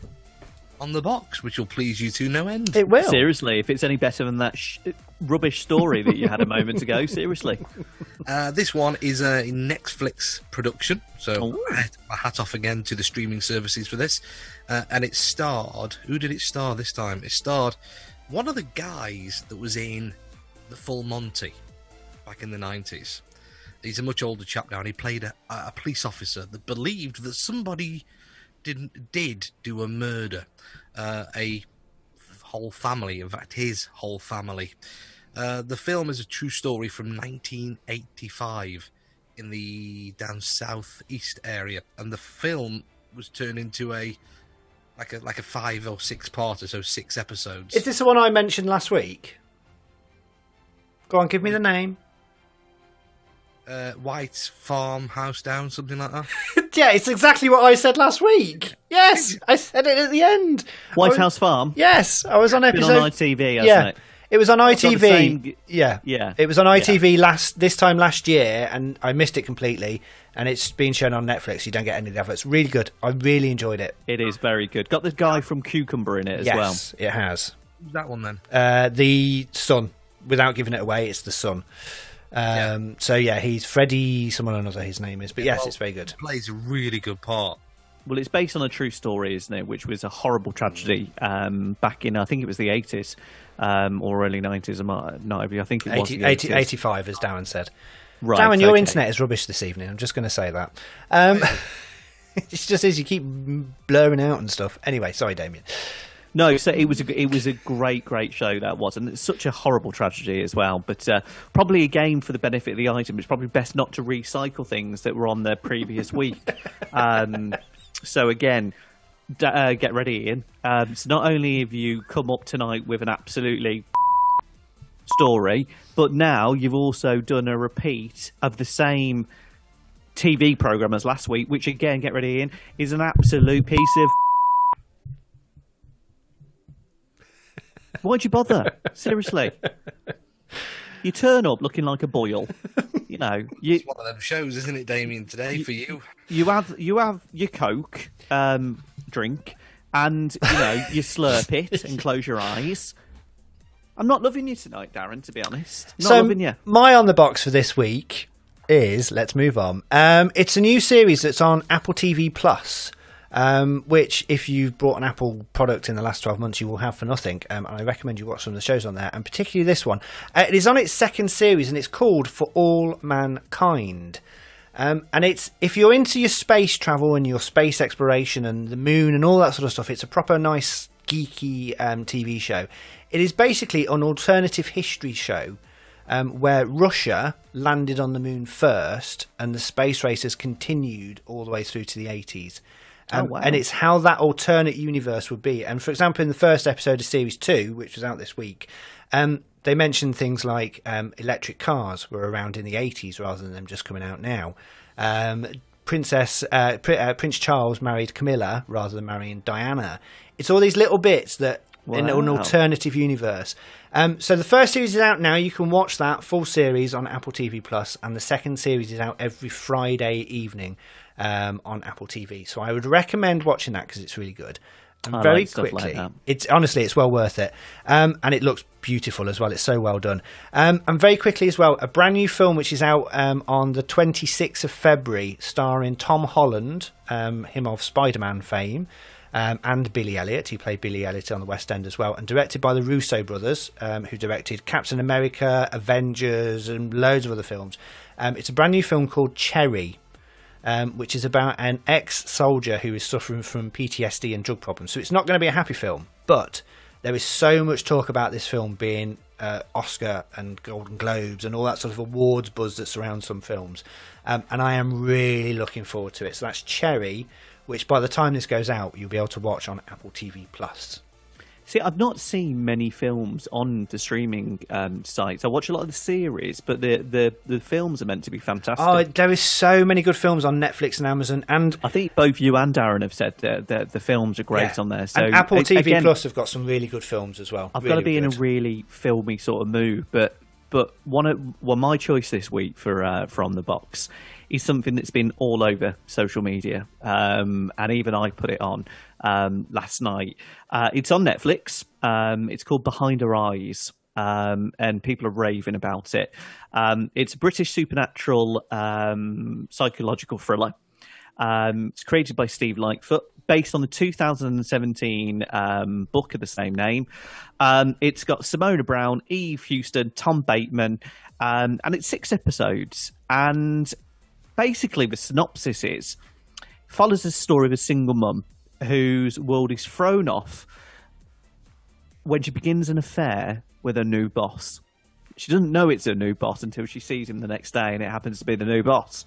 Speaker 3: On the Box, which will please you to no end.
Speaker 5: It will.
Speaker 4: Seriously, if it's any better than that rubbish story that you had a moment ago, seriously.
Speaker 3: This one is a Netflix production, so I had my hat off again to the streaming services for this. And it starred... Who did it star this time? It starred one of the guys that was in The Full Monty. back in the 90s. He's a much older chap now, and he played a police officer that believed that somebody did do a murder. A whole family, in fact, his whole family. The film is a true story from 1985 in the down southeast area, and the film was turned into a 5 or 6 parter, so 6 episodes.
Speaker 5: Is this the one I mentioned last week? Go on, give me the name.
Speaker 3: White Farm House Down, something like that.
Speaker 5: Yeah, it's exactly what I said last week. Yes, I said it at the end.
Speaker 4: White House Farm?
Speaker 5: Yes, I was on episode...
Speaker 4: Been on ITV, hasn't it?
Speaker 5: It was on ITV.
Speaker 4: Same...
Speaker 5: Yeah. It was on ITV this time last year, and I missed it completely. And it's been shown on Netflix. You don't get any of the adverts. Really good. I really enjoyed it.
Speaker 4: It is very good. Got the guy from Cucumber in it as well.
Speaker 5: Yes, it has.
Speaker 3: Who's that one then?
Speaker 5: The son. Without giving it away, it's the son. So yeah, he's Freddie, someone or another. His name is. But yes, it's very good.
Speaker 3: He plays a really good part.
Speaker 4: Well, it's based on a true story, isn't it? Which was a horrible tragedy back in, I think it was the 80s or early 90s. I think it was
Speaker 5: 85, as Darren said.
Speaker 4: Right,
Speaker 5: Darren, your internet is rubbish this evening. I'm just going to say that. It just is. You keep blurring out and stuff. Anyway, sorry, Damien.
Speaker 4: No, so it was a great show, that was, and it's such a horrible tragedy as well. But probably again, for the benefit of the item, it's probably best not to recycle things that were on the previous week. So again, get ready, Ian. So not only have you come up tonight with an absolutely story, but now you've also done a repeat of the same TV program as last week, which again, get ready, Ian, is an absolute piece of... Why'd you bother? Seriously. You turn up looking like a boil. You know,
Speaker 3: it's one of them shows, isn't it, Damien? Today for you,
Speaker 4: you have your Coke drink, and you know you slurp it and close your eyes. I'm not loving you tonight, Darren. To be honest, not loving you.
Speaker 5: My on the box for this week is, let's move on. It's a new series that's on Apple TV Plus. Which, if you've bought an Apple product in the last 12 months, you will have for nothing. And I recommend you watch some of the shows on there, and particularly this one. It is on its second series, and it's called For All Mankind. And it's, if you're into your space travel and your space exploration and the moon and all that sort of stuff, it's a proper nice, geeky TV show. It is basically an alternative history show where Russia landed on the moon first, and the space race has continued all the way through to the 80s.
Speaker 4: Wow.
Speaker 5: And it's how that alternate universe would be. And for example, in the first episode of Series 2, which was out this week, they mentioned things like electric cars were around in the 80s rather than them just coming out now. Prince Charles married Camilla rather than marrying Diana. It's all these little bits that in an alternative universe. So the first series is out now. You can watch that full series on Apple TV Plus, and the second series is out every Friday evening on Apple TV. So I would recommend watching that because it's really good. And very quickly, like it's well worth it. And it looks beautiful as well. It's so well done. And very quickly as well, a brand new film which is out on the 26th of February, starring Tom Holland, him of Spider-Man fame, and Billy Elliot. He played Billy Elliot on the West End as well, and directed by the Russo brothers, who directed Captain America, Avengers, and loads of other films. It's a brand new film called Cherry, which is about an ex-soldier who is suffering from PTSD and drug problems. So it's not going to be a happy film, but there is so much talk about this film being Oscar and Golden Globes and all that sort of awards buzz that surrounds some films. And I am really looking forward to it. So that's Cherry, which by the time this goes out, you'll be able to watch on Apple TV Plus.
Speaker 4: See, I've not seen many films on the streaming sites. I watch a lot of the series, but the films are meant to be fantastic.
Speaker 5: Oh, there is so many good films on Netflix and Amazon, and
Speaker 4: I think both you and Darren have said that the films are great on there. So
Speaker 5: and Apple TV Plus have got some really good films as well.
Speaker 4: I've got to be in a really filmy sort of mood, but my choice this week for From the Box is something that's been all over social media, and even I put it on last night. It's on Netflix. It's called Behind Her Eyes, and people are raving about it. It's a British supernatural psychological thriller. It's created by Steve Lightfoot, based on the 2017 book of the same name. It's got Simona Brown, Eve Houston, Tom Bateman, and it's 6 episodes. And basically, the synopsis follows the story of a single mum whose world is thrown off when she begins an affair with her new boss. She doesn't know it's her new boss until she sees him the next day, and it happens to be the new boss.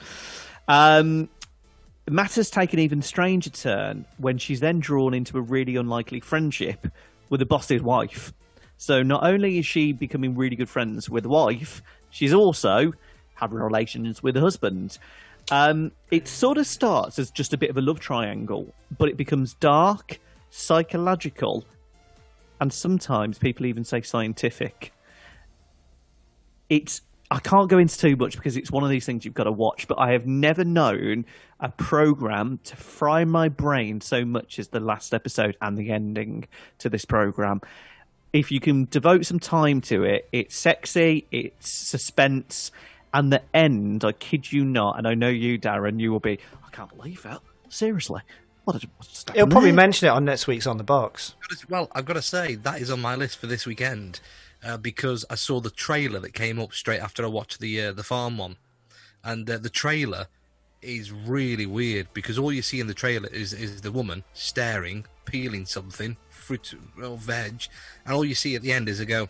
Speaker 4: Matters take an even stranger turn when she's then drawn into a really unlikely friendship with the boss's wife. So not only is she becoming really good friends with the wife, she's also having relations with the husband. It sort of starts as just a bit of a love triangle, but it becomes dark, psychological, and sometimes people even say scientific. I can't go into too much because it's one of these things you've got to watch, but I have never known a program to fry my brain so much as the last episode and the ending to this program. If you can devote some time to it, it's sexy, it's suspense, and the end, I kid you not, and I know you, Darren, you will be, I can't believe it. Seriously.
Speaker 5: He'll probably mention it on next week's On the Box.
Speaker 3: Well, I've got to say, that is on my list for this weekend. Because I saw the trailer that came up straight after I watched the farm one, and the trailer is really weird because all you see in the trailer is the woman staring, peeling something, fruit or veg, and all you see at the end is a go.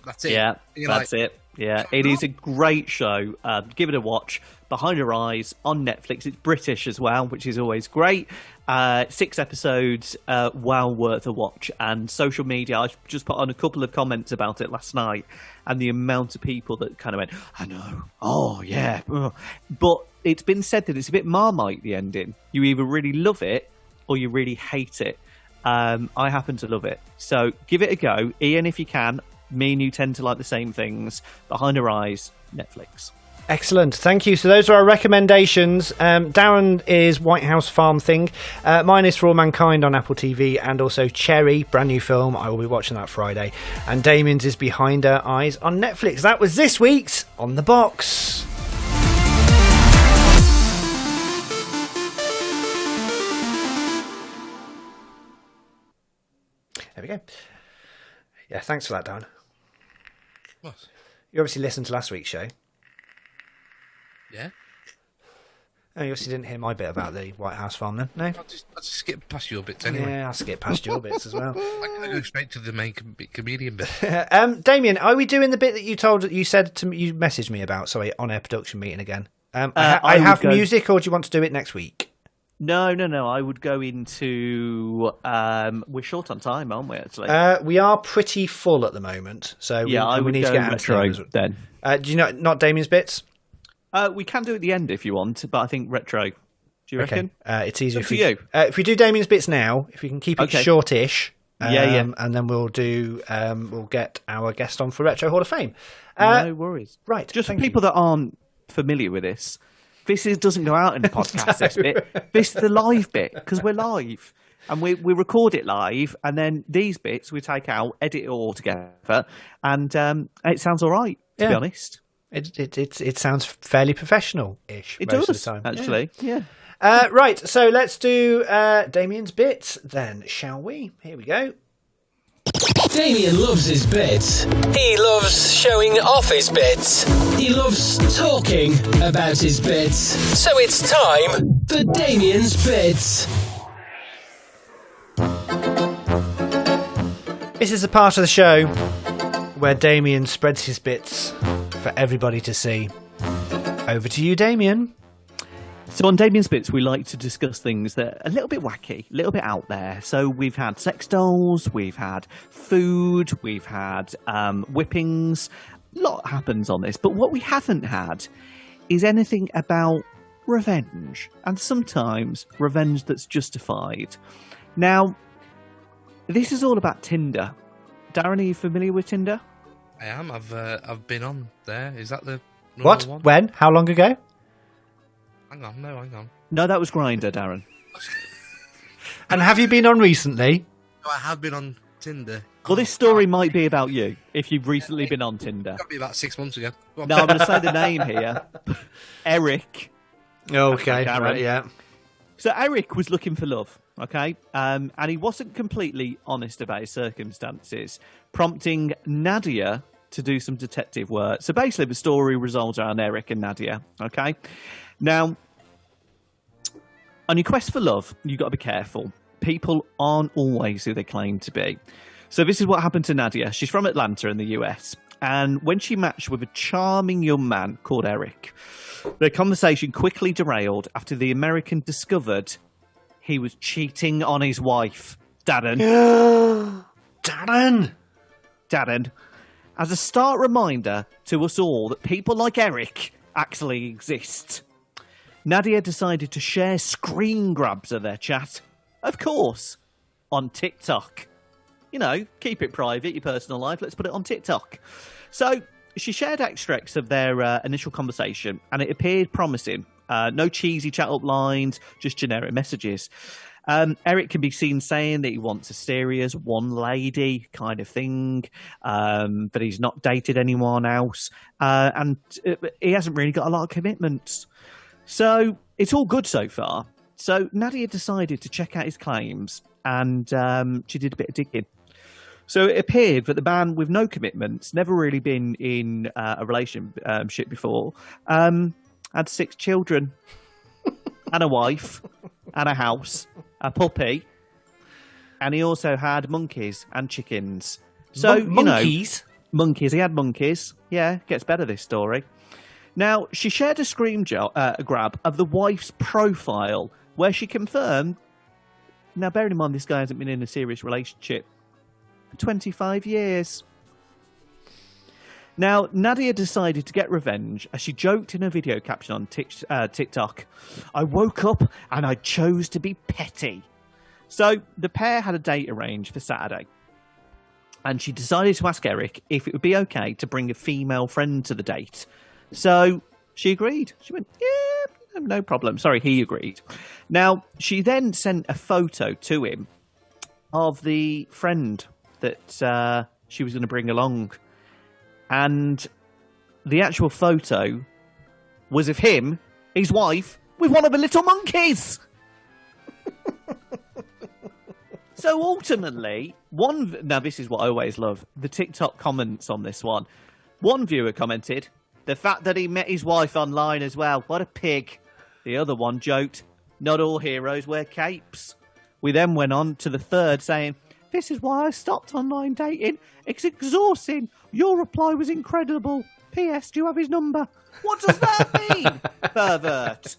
Speaker 3: That's it.
Speaker 4: Yeah, that's it. Yeah, it is a great show. Give it a watch. Behind Her Eyes on Netflix. It's British as well, which is always great. 6 episodes, well worth a watch. And social media, I just put on a couple of comments about it last night, and the amount of people that kind of went, I know, oh yeah. But it's been said that it's a bit Marmite, the ending. You either really love it or you really hate it. I happen to love it. So give it a go. Ian, if you can. Me and you tend to like the same things. Behind Her Eyes, Netflix.
Speaker 5: Excellent, thank you. So those are our recommendations. Darren is White House Farm Thing. Mine is For All Mankind on Apple TV, and also Cherry, brand new film. I will be watching that Friday. And Damien's is Behind Her Eyes on Netflix. That was this week's On the Box. There we go. Yeah, thanks for that, Darren.
Speaker 3: What?
Speaker 5: You obviously listened to last week's show.
Speaker 3: Yeah.
Speaker 5: Oh, you obviously didn't hear my bit about the White House farm then? No?
Speaker 3: I'll just skip past your bits anyway.
Speaker 5: Yeah, I'll skip past your bits as well.
Speaker 3: I'm going to go straight to the main comedian bit.
Speaker 5: Damien, are we doing the bit that you messaged me about, sorry, on our production meeting again? I have music, or do you want to do it next week?
Speaker 4: No. I would go into. We're short on time, aren't we? Actually,
Speaker 5: we are pretty full at the moment, so we need to get retro
Speaker 4: then.
Speaker 5: Do you know not Damien's bits?
Speaker 4: We can do it at the end if you want, but I think retro. Do you reckon?
Speaker 5: It's easier
Speaker 4: for you.
Speaker 5: If we do Damien's bits now, if we can keep it shortish,
Speaker 4: and
Speaker 5: then we'll get our guest on for Retro Hall of Fame.
Speaker 4: No worries.
Speaker 5: Right,
Speaker 4: just for people that aren't familiar with this. This doesn't go out in the podcast, This bit. This is the live bit, because we're live. And we record it live, and then these bits we take out, edit it all together, and it sounds all right, to be honest.
Speaker 5: It sounds fairly professional-ish most of the time.
Speaker 4: Actually, yeah.
Speaker 5: Right, so let's do Damien's bits then, shall we? Here we go.
Speaker 1: Damien loves his bits. He loves showing off his bits. He loves talking about his bits. So it's time for Damien's bits.
Speaker 5: This is a part of the show where Damien spreads his bits for everybody to see. Over to you, Damien.
Speaker 4: So on Damien's Bits, we like to discuss things that are a little bit wacky, a little bit out there. So we've had sex dolls, we've had food, we've had whippings. A lot happens on this. But what we haven't had is anything about revenge. And sometimes revenge that's justified. Now, this is all about Tinder. Darren, are you familiar with Tinder?
Speaker 3: I am. I've been on there. Is that the
Speaker 5: what?
Speaker 3: One?
Speaker 5: When? How long ago?
Speaker 3: Hang on.
Speaker 4: No, that was Grindr, Darren.
Speaker 5: And have you been on recently?
Speaker 3: No, I have been on Tinder.
Speaker 4: Well, this story might be about you, if you've recently been on Tinder.
Speaker 3: Got to be about 6 months ago.
Speaker 4: No, I'm going to say the name here. Eric.
Speaker 5: Okay, right, yeah.
Speaker 4: So Eric was looking for love, okay? And he wasn't completely honest about his circumstances, prompting Nadia to do some detective work. So basically the story revolves around Eric and Nadia, okay? Now, on your quest for love, you've got to be careful. People aren't always who they claim to be. So this is what happened to Nadia. She's from Atlanta in the US. And when she matched with a charming young man called Eric, their conversation quickly derailed after the American discovered he was cheating on his wife, Darren. Darren. As a stark reminder to us all that people like Eric actually exist, Nadia decided to share screen grabs of their chat. Of course, on TikTok. You know, keep it private, your personal life. Let's put it on TikTok. So she shared extracts of their initial conversation, and it appeared promising. No cheesy chat-up lines, just generic messages. Eric can be seen saying that he wants a serious one lady kind of thing, but he's not dated anyone else, and he hasn't really got a lot of commitments. So it's all good so far. So Nadia decided to check out his claims, and she did a bit of digging. So it appeared that the man with no commitments, never really been in a relationship before, had 6 children and a wife and a house, a puppy, and he also had monkeys and chickens. So
Speaker 5: monkeys?
Speaker 4: Monkeys. He had monkeys. Yeah, gets better, this story. Now, she shared a screen grab of the wife's profile where she confirmed, now bearing in mind this guy hasn't been in a serious relationship for 25 years. Now, Nadia decided to get revenge as she joked in a video caption on TikTok, "I woke up and I chose to be petty." So the pair had a date arranged for Saturday, and she decided to ask Eric if it would be okay to bring a female friend to the date. So she agreed. She went, yeah, no problem. Sorry, he agreed. Now, she then sent a photo to him of the friend that she was going to bring along. And the actual photo was of him, his wife, with one of the little monkeys. So ultimately, now this is what I always love, the TikTok comments on this one. One viewer commented, "The fact that he met his wife online as well, what a pig." The other one joked, "Not all heroes wear capes." We then went on to the third saying, "This is why I stopped online dating. It's exhausting. Your reply was incredible. P.S. Do you have his number?" What does that mean, pervert?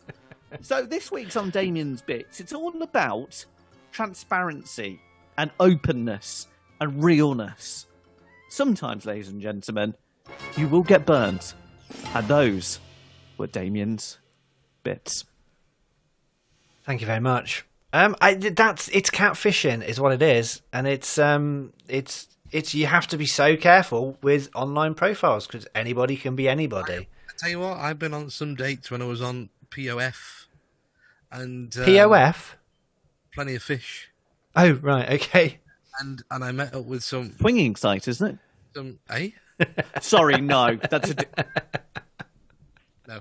Speaker 4: So this week's on Damien's Bits, it's all about transparency and openness and realness. Sometimes, ladies and gentlemen, you will get burnt. And those were Damien's Bits.
Speaker 5: Thank you very much. It's catfishing is what it is, and it's you have to be so careful with online profiles because anybody can be anybody.
Speaker 3: I tell you what, I've been on some dates when I was on POF, and
Speaker 5: POF,
Speaker 3: Plenty of Fish.
Speaker 5: Oh right, okay.
Speaker 3: And I met up with some
Speaker 4: swinging site, isn't it?
Speaker 3: Some eh?
Speaker 4: Sorry, no, that's
Speaker 3: no.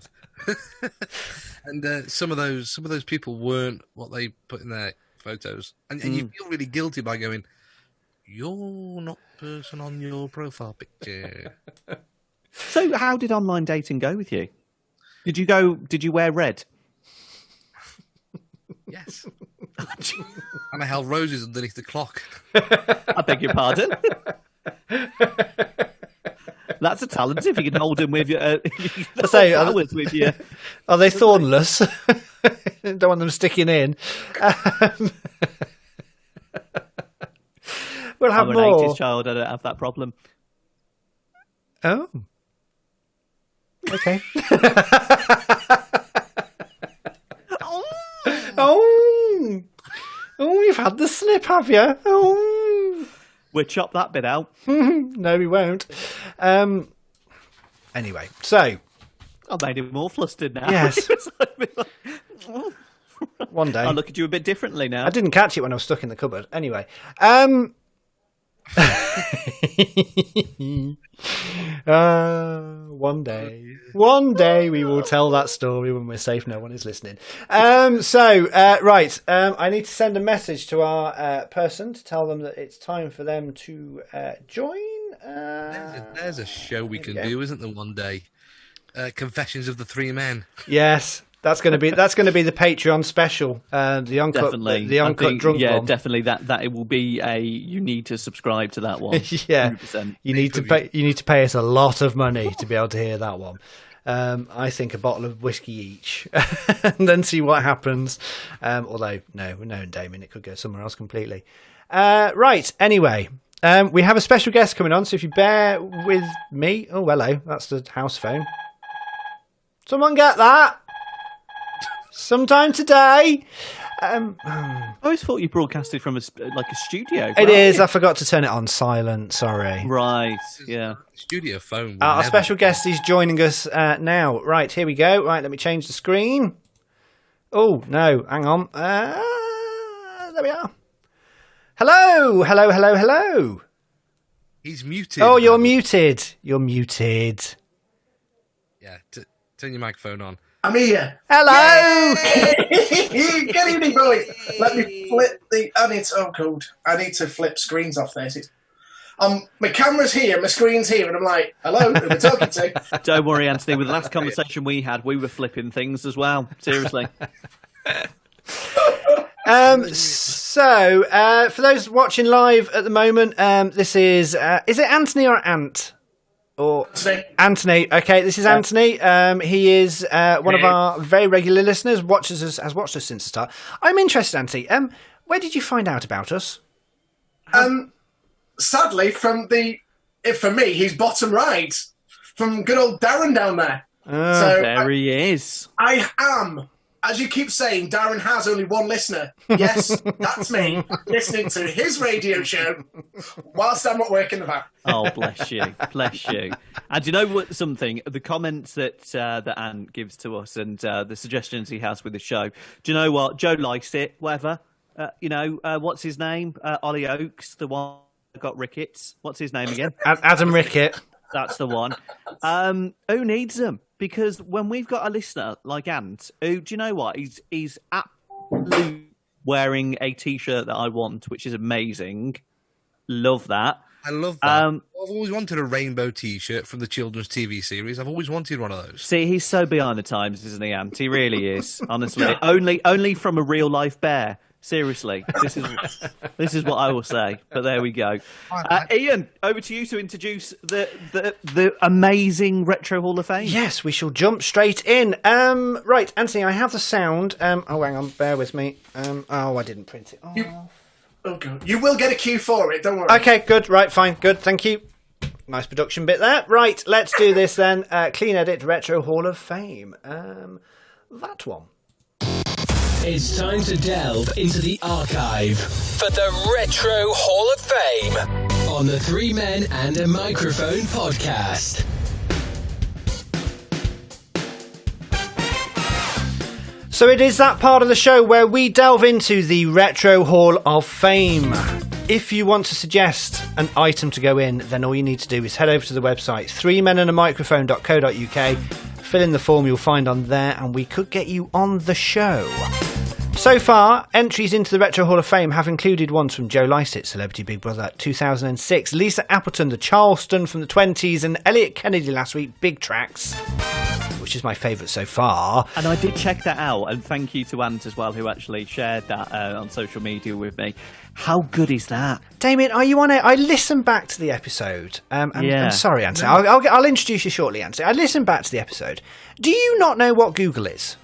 Speaker 3: And some of those people weren't what they put in their photos, and you feel really guilty by going, "You're not the person on your profile picture."
Speaker 4: So, how did online dating go with you? Did you wear red?
Speaker 3: Yes. And I held roses underneath the clock.
Speaker 4: I beg your pardon. That's a talent if you can hold them with you. Flowers with you.
Speaker 5: Are they thornless? Don't want them sticking in. We'll have
Speaker 4: I'm
Speaker 5: more.
Speaker 4: an 80s child. I don't have that problem.
Speaker 5: Oh. Okay. Oh, you've had the slip, have you? Oh.
Speaker 4: We'll chop that bit out.
Speaker 5: No, we won't. Anyway, so
Speaker 4: I made him more flustered now.
Speaker 5: Yes. One day
Speaker 4: I'll look at you a bit differently now.
Speaker 5: I didn't catch it when I was stuck in the cupboard. Anyway,
Speaker 3: I
Speaker 5: One day we will tell that story when we're safe. No one is listening. Right. I need to send a message to our person to tell them that it's time for them to join.
Speaker 3: There's a show we can do, isn't there? One day, Confessions of the Three Men.
Speaker 5: Yes. That's going to be the Patreon special, the uncut, the uncut drunk one.
Speaker 4: Yeah, definitely. That it will be you need to subscribe to that one.
Speaker 5: Yeah,
Speaker 4: 100%.
Speaker 5: You need to pay us a lot of money to be able to hear that one. I think a bottle of whiskey each, and then see what happens. Although no, Damien, it could go somewhere else completely. Right. Anyway, we have a special guest coming on, so if you bear with me. Oh, hello. That's the house phone. Someone get that. Sometime today.
Speaker 4: I always thought you broadcasted from a studio.
Speaker 5: It is. I forgot to turn it on silent. Sorry.
Speaker 4: Right. Yeah.
Speaker 3: Studio phone.
Speaker 5: Our special guest is joining us now. Right. Here we go. Right. Let me change the screen. Oh no. Hang on. There we are. Hello.
Speaker 3: He's muted.
Speaker 5: Oh, you're muted. You're muted.
Speaker 3: Yeah. Turn your microphone on.
Speaker 9: I'm here.
Speaker 5: Hello.
Speaker 9: Good evening, boys. Let me flip the. I need to flip screens off this. My camera's here, my screen's here, and I'm like, hello, who am I talking to?
Speaker 4: Don't worry, Anthony. With the last conversation we had, we were flipping things as well. Seriously.
Speaker 5: For those watching live at the moment, this is it Anthony or Ant? Or Anthony. Okay, this is Anthony. He is one of our very regular listeners. Has watched us since the start. I'm interested, Anthony. Where did you find out about us?
Speaker 9: Sadly, for me, he's bottom right from good old Darren down there.
Speaker 4: So there he is.
Speaker 9: I am. As you keep saying, Darren has only one listener. Yes, that's me, listening to his radio show whilst I'm at work in the van.
Speaker 4: Oh, bless you. And you know what? Something, the comments that Ant gives to us and the suggestions he has with the show, do you know what? Joe likes it, whatever. What's his name? Ollie Oakes, the one that got rickets. What's his name again?
Speaker 5: Adam Rickett.
Speaker 4: That's the one. Who needs them? Because when we've got a listener like Ant, who, do you know what? He's absolutely wearing a T-shirt that I want, which is amazing. Love that.
Speaker 3: I love that. I've always wanted a rainbow T-shirt from the children's TV series. I've always wanted one of those.
Speaker 4: See, he's so behind the times, isn't he, Ant? He really is. Honestly, only from a real life bear. Seriously, this is what I will say. But there we go. Ian, over to you to introduce the amazing Retro Hall of Fame.
Speaker 5: Yes, we shall jump straight in. Right, Anthony, I have the sound. Hang on, bear with me. I didn't print it off.
Speaker 9: God. You will get a cue for it, don't worry.
Speaker 5: Okay, good, right, fine, good, thank you. Nice production bit there. Right, let's do this then. Clean edit, Retro Hall of Fame. That one.
Speaker 1: It's time to delve into the archive for the Retro Hall of Fame on the Three Men and a Microphone podcast.
Speaker 5: So it is that part of the show where we delve into the Retro Hall of Fame. If you want to suggest an item to go in, then all you need to do is head over to the website, threemenandamicrophone.co.uk, fill in the form you'll find on there, and we could get you on the show. So far, entries into the Retro Hall of Fame have included ones from Joe Lycett, Celebrity Big Brother 2006, Lisa Appleton, the Charleston from the 20s, and Elliot Kennedy last week, Big Tracks, which is my favourite so far.
Speaker 4: And I did check that out, and thank you to Ant as well, who actually shared that on social media with me. How good is that?
Speaker 5: Damien, are you on it? I listened back to the episode. I'm sorry, Ant. No. I'll introduce you shortly, Ant. I listened back to the episode. Do you not know what Google is?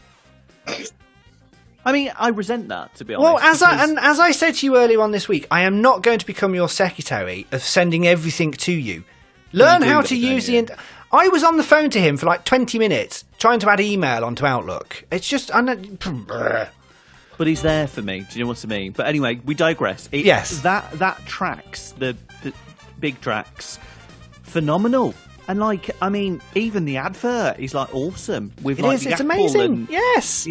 Speaker 4: I mean, I resent that, to be honest.
Speaker 5: Well, as I said to you earlier on this week, I am not going to become your secretary of sending everything to you. Learn how to use the... I was on the phone to him for like 20 minutes trying to add email onto Outlook. It's just...
Speaker 4: But he's there for me. Do you know what I mean? But anyway, we digress.
Speaker 5: Yes.
Speaker 4: That tracks, the big tracks, phenomenal. And like, I mean, even the advert is like awesome with
Speaker 5: It
Speaker 4: like
Speaker 5: is.
Speaker 4: the
Speaker 5: It's
Speaker 4: apple
Speaker 5: amazing.
Speaker 4: and
Speaker 5: Yes.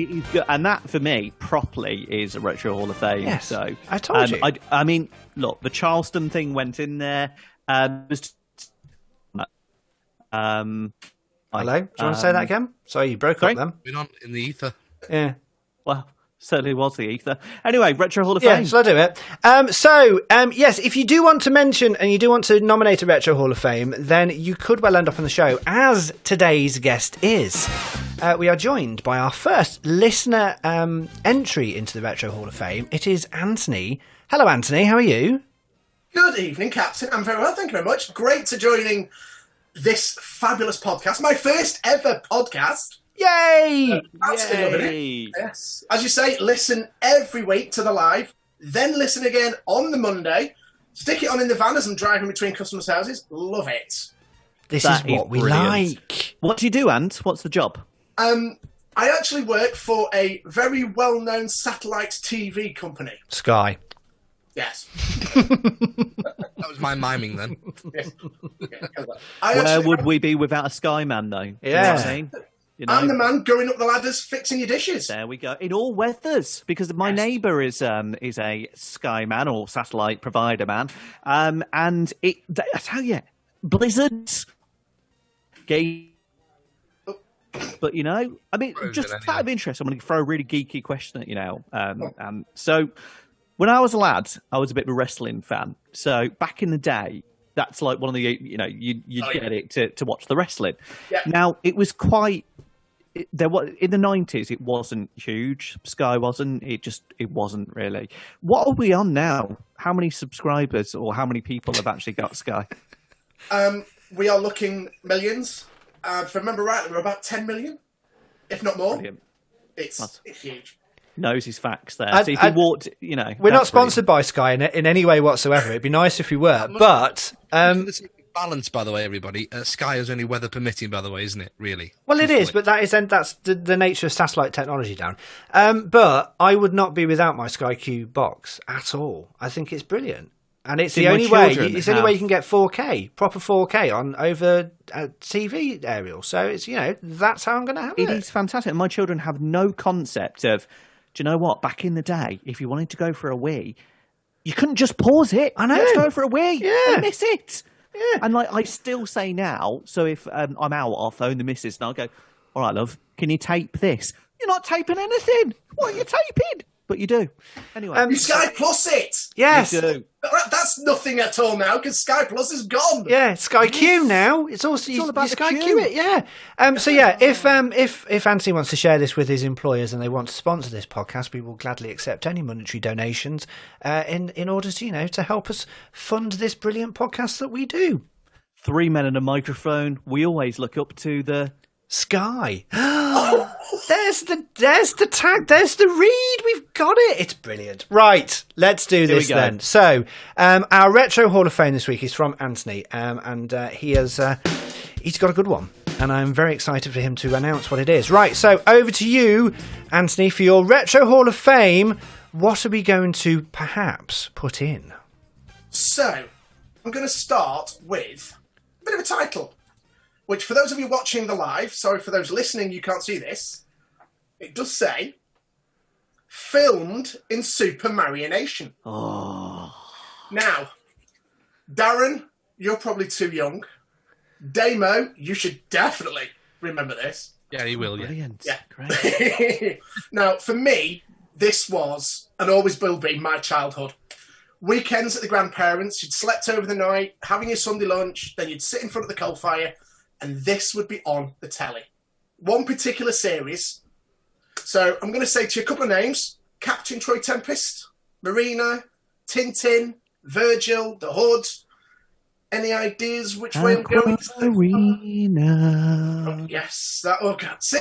Speaker 4: and that for me properly is a Retro Hall of Fame.
Speaker 5: Yes,
Speaker 4: So
Speaker 5: I told you.
Speaker 4: I mean, look, the Charleston thing went in there.
Speaker 5: Hello. Do you want to say that again? Sorry, you broke up then.
Speaker 3: Been on in the ether.
Speaker 5: Yeah.
Speaker 4: Well, certainly was the ether. Anyway, Retro Hall of
Speaker 5: Yeah,
Speaker 4: Fame.
Speaker 5: shall I do it? Yes, if you do want to mention and you do want to nominate a Retro Hall of Fame, then you could well end up on the show, as today's guest is. We are joined by our first listener entry into the Retro Hall of Fame. It is Anthony. Hello, Anthony. How are you?
Speaker 9: Good evening, Captain. I'm very well, thank you very much. Great to joining this fabulous podcast. My first ever podcast.
Speaker 5: Yay!
Speaker 4: Yay!
Speaker 9: Yes. As you say, listen every week to the live, then listen again on the Monday. Stick it on in the van as I'm driving between customers' houses. Love it.
Speaker 5: This
Speaker 4: That
Speaker 5: is what we
Speaker 4: brilliant.
Speaker 5: like.
Speaker 4: What do you do, Ant? What's the job?
Speaker 9: I actually work for a very well-known satellite TV company.
Speaker 5: Sky.
Speaker 9: Yes.
Speaker 3: That was my miming then.
Speaker 9: Yes.
Speaker 4: Where would we be without a Sky Man, though? Do you know what I'm saying? You know?
Speaker 9: I'm the man going up the ladders fixing your dishes.
Speaker 4: There we go. In all weathers, because my neighbour is a Sky Man or satellite provider man, and I tell you, blizzards, but you know, I mean, just out of interest, I'm going to throw a really geeky question at you now. So, when I was a lad, I was a bit of a wrestling fan. So back in the day, that's like one of the you'd get it to watch the wrestling.
Speaker 9: Yeah.
Speaker 4: Now it was quite. There was in the 90s. It wasn't huge. Sky wasn't. It wasn't really. What are we on now? How many subscribers or how many people have actually got Sky?
Speaker 9: We are looking millions. If I remember right, we're about 10 million, if not more.
Speaker 4: Brilliant.
Speaker 9: It's huge.
Speaker 4: Knows his facts there. So if he walked,
Speaker 5: we're not sponsored by Sky in any way whatsoever. It'd be nice if we were, but
Speaker 3: balance, by the way, everybody. Sky is only weather permitting, by the way, isn't it? Really?
Speaker 5: Well, it is, but that's the nature of satellite technology, down. But I would not be without my Sky Q box at all. I think it's brilliant, and it's the only way. It's the only way you can get 4K, proper 4K on over TV aerial. So it's that's how I'm going to have it.
Speaker 4: It is fantastic. My children have no concept of. Do you know what? Back in the day, if you wanted to go for a wee, you couldn't just pause it.
Speaker 5: I know.
Speaker 4: Let's go for a wee.
Speaker 5: Yeah.
Speaker 4: You miss it.
Speaker 5: Yeah.
Speaker 4: And like I still say now, so if I'm out, I'll phone the missus and I'll go, all right, love, can you tape this? You're not taping anything. What are you taping? But you do. Anyway.
Speaker 9: You Sky Plus it.
Speaker 5: Yes.
Speaker 4: You do.
Speaker 9: That's nothing at all now because Sky Plus is gone.
Speaker 5: Yeah, Sky Q now. It's all
Speaker 4: about the
Speaker 5: Sky
Speaker 4: Q.
Speaker 5: Q it. Yeah. So yeah, if Anthony wants to share this with his employers and they want to sponsor this podcast, we will gladly accept any monetary donations in order to to help us fund this brilliant podcast that we do.
Speaker 4: 3 men and a microphone. We always look up to the
Speaker 5: Sky. There's the tag. There's the read. We've got it. It's brilliant. Right, let's do this then. So, our Retro Hall of Fame this week is from Anthony, and he's got a good one, and I'm very excited for him to announce what it is. Right, so over to you, Anthony, for your Retro Hall of Fame. What are we going to perhaps put in?
Speaker 9: So, I'm going to start with a bit of a title. Which, for those of you watching the live, sorry for those listening, you can't see this. It does say, filmed in Super Marionation.
Speaker 4: Oh.
Speaker 9: Now, Darren, you're probably too young. Damo, you should definitely remember this.
Speaker 3: Yeah, he will.
Speaker 4: Brilliant.
Speaker 9: Yeah.
Speaker 4: Great.
Speaker 9: Now, for me, this was, and always will be, my childhood. Weekends at the grandparents', you'd slept over the night, having your Sunday lunch, then you'd sit in front of the coal fire, and this would be on the telly. One particular series. So I'm going to say to you a couple of names. Captain Troy Tempest, Marina, Tintin, Virgil, The Hood. Any ideas which way I'm going?
Speaker 4: Marina.
Speaker 9: Oh, yes. See,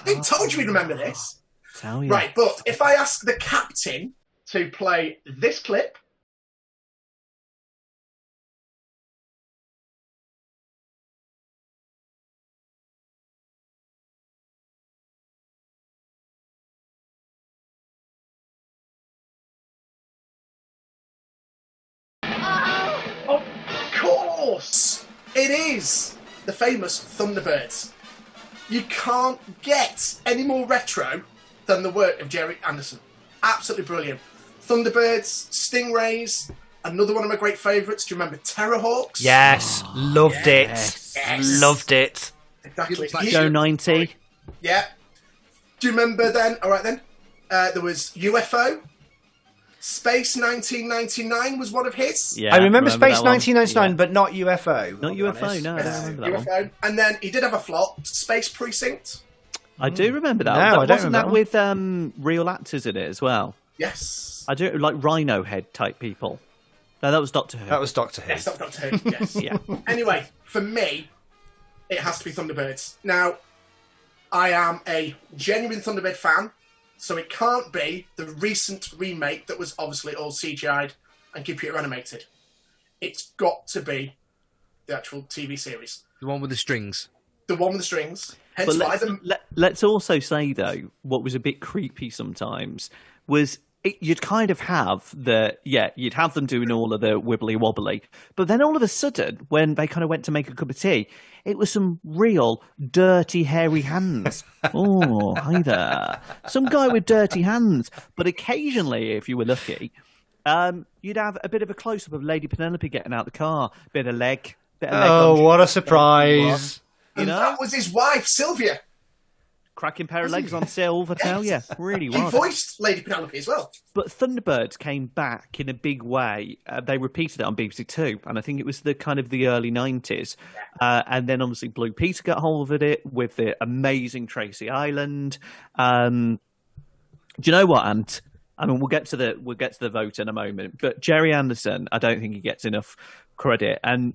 Speaker 9: I told you we'd remember this.
Speaker 4: Tell you.
Speaker 9: Right, but if I ask the captain to play this clip. Of course, it is the famous Thunderbirds. You can't get any more retro than the work of Jerry Anderson. Absolutely brilliant. Thunderbirds, Stingrays, another one of my great favourites. Do you remember Terrorhawks?
Speaker 5: Yes, loved it.
Speaker 9: Yes.
Speaker 5: Loved it.
Speaker 9: Exactly.
Speaker 4: Joe 90.
Speaker 9: Yeah. Do you remember then? All right then. There was UFO. Space 1999 was one of his.
Speaker 5: Yeah, I remember Space
Speaker 4: that one.
Speaker 5: 1999, but not UFO.
Speaker 4: Not UFO, no, I don't remember that one.
Speaker 9: And then he did have a flop, Space Precinct.
Speaker 4: I do remember that.
Speaker 5: No, I don't
Speaker 4: Wasn't that
Speaker 5: remember.
Speaker 4: with real actors in it as well?
Speaker 9: Yes.
Speaker 4: I do like Rhino Head type people. No, that was Doctor Who.
Speaker 5: That was Doctor Who.
Speaker 9: Yes, that was Doctor Who. Yes.
Speaker 4: Yeah.
Speaker 9: Anyway, for me, it has to be Thunderbirds. Now, I am a genuine Thunderbird fan, so it can't be the recent remake that was obviously all CGI'd and computer animated. It's got to be the actual TV series.
Speaker 3: The one with the strings.
Speaker 9: The one with the strings. Hence
Speaker 4: But
Speaker 9: why
Speaker 4: let's also say, though, what was a bit creepy sometimes was you'd kind of have you'd have them doing all of the wibbly wobbly, but then all of a sudden, when they kind of went to make a cup of tea, it was some real dirty, hairy hands. Oh, hi there. Some guy with dirty hands. But occasionally, if you were lucky, you'd have a bit of a close-up of Lady Penelope getting out the car, bit of leg
Speaker 5: Oh, what a surprise.
Speaker 9: and that was his wife, Sylvia.
Speaker 4: Cracking pair of legs on silver, tell you. Really
Speaker 9: He
Speaker 4: was.
Speaker 9: voiced Lady Penelope as well.
Speaker 4: But Thunderbirds came back in a big way. They repeated it on BBC Two, and I think it was the kind of the early 90s. And then obviously Blue Peter got hold of it with the amazing Tracy Island. Do you know what, Ant? I mean, we'll get to the vote in a moment. But Jerry Anderson, I don't think he gets enough credit. And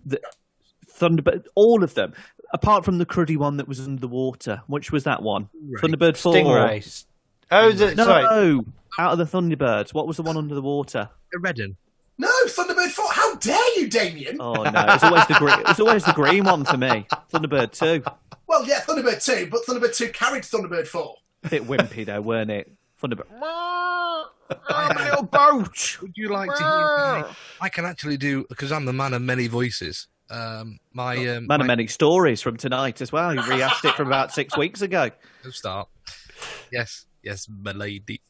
Speaker 4: Thunderbird, all of them, apart from the cruddy one that was under the water. Which was that one? Right. Thunderbird 4.
Speaker 5: Stingrays. Oh,
Speaker 4: no, out of the Thunderbirds. What was the one under the water?
Speaker 3: Redden.
Speaker 9: No, Thunderbird 4. How dare you, Damien?
Speaker 4: Oh no, it's always the green. It's always the green one for me. Thunderbird 2.
Speaker 9: Well, yeah, Thunderbird 2, but Thunderbird 2 carried Thunderbird 4.
Speaker 4: Bit wimpy though, weren't it? Thunderbird. I'm a little boat.
Speaker 3: Would you like to hear? I can actually do, because I'm the man of many voices. Man
Speaker 4: of many stories from tonight as well. You rehashed it from about 6 weeks ago.
Speaker 3: Go start. Yes, my lady.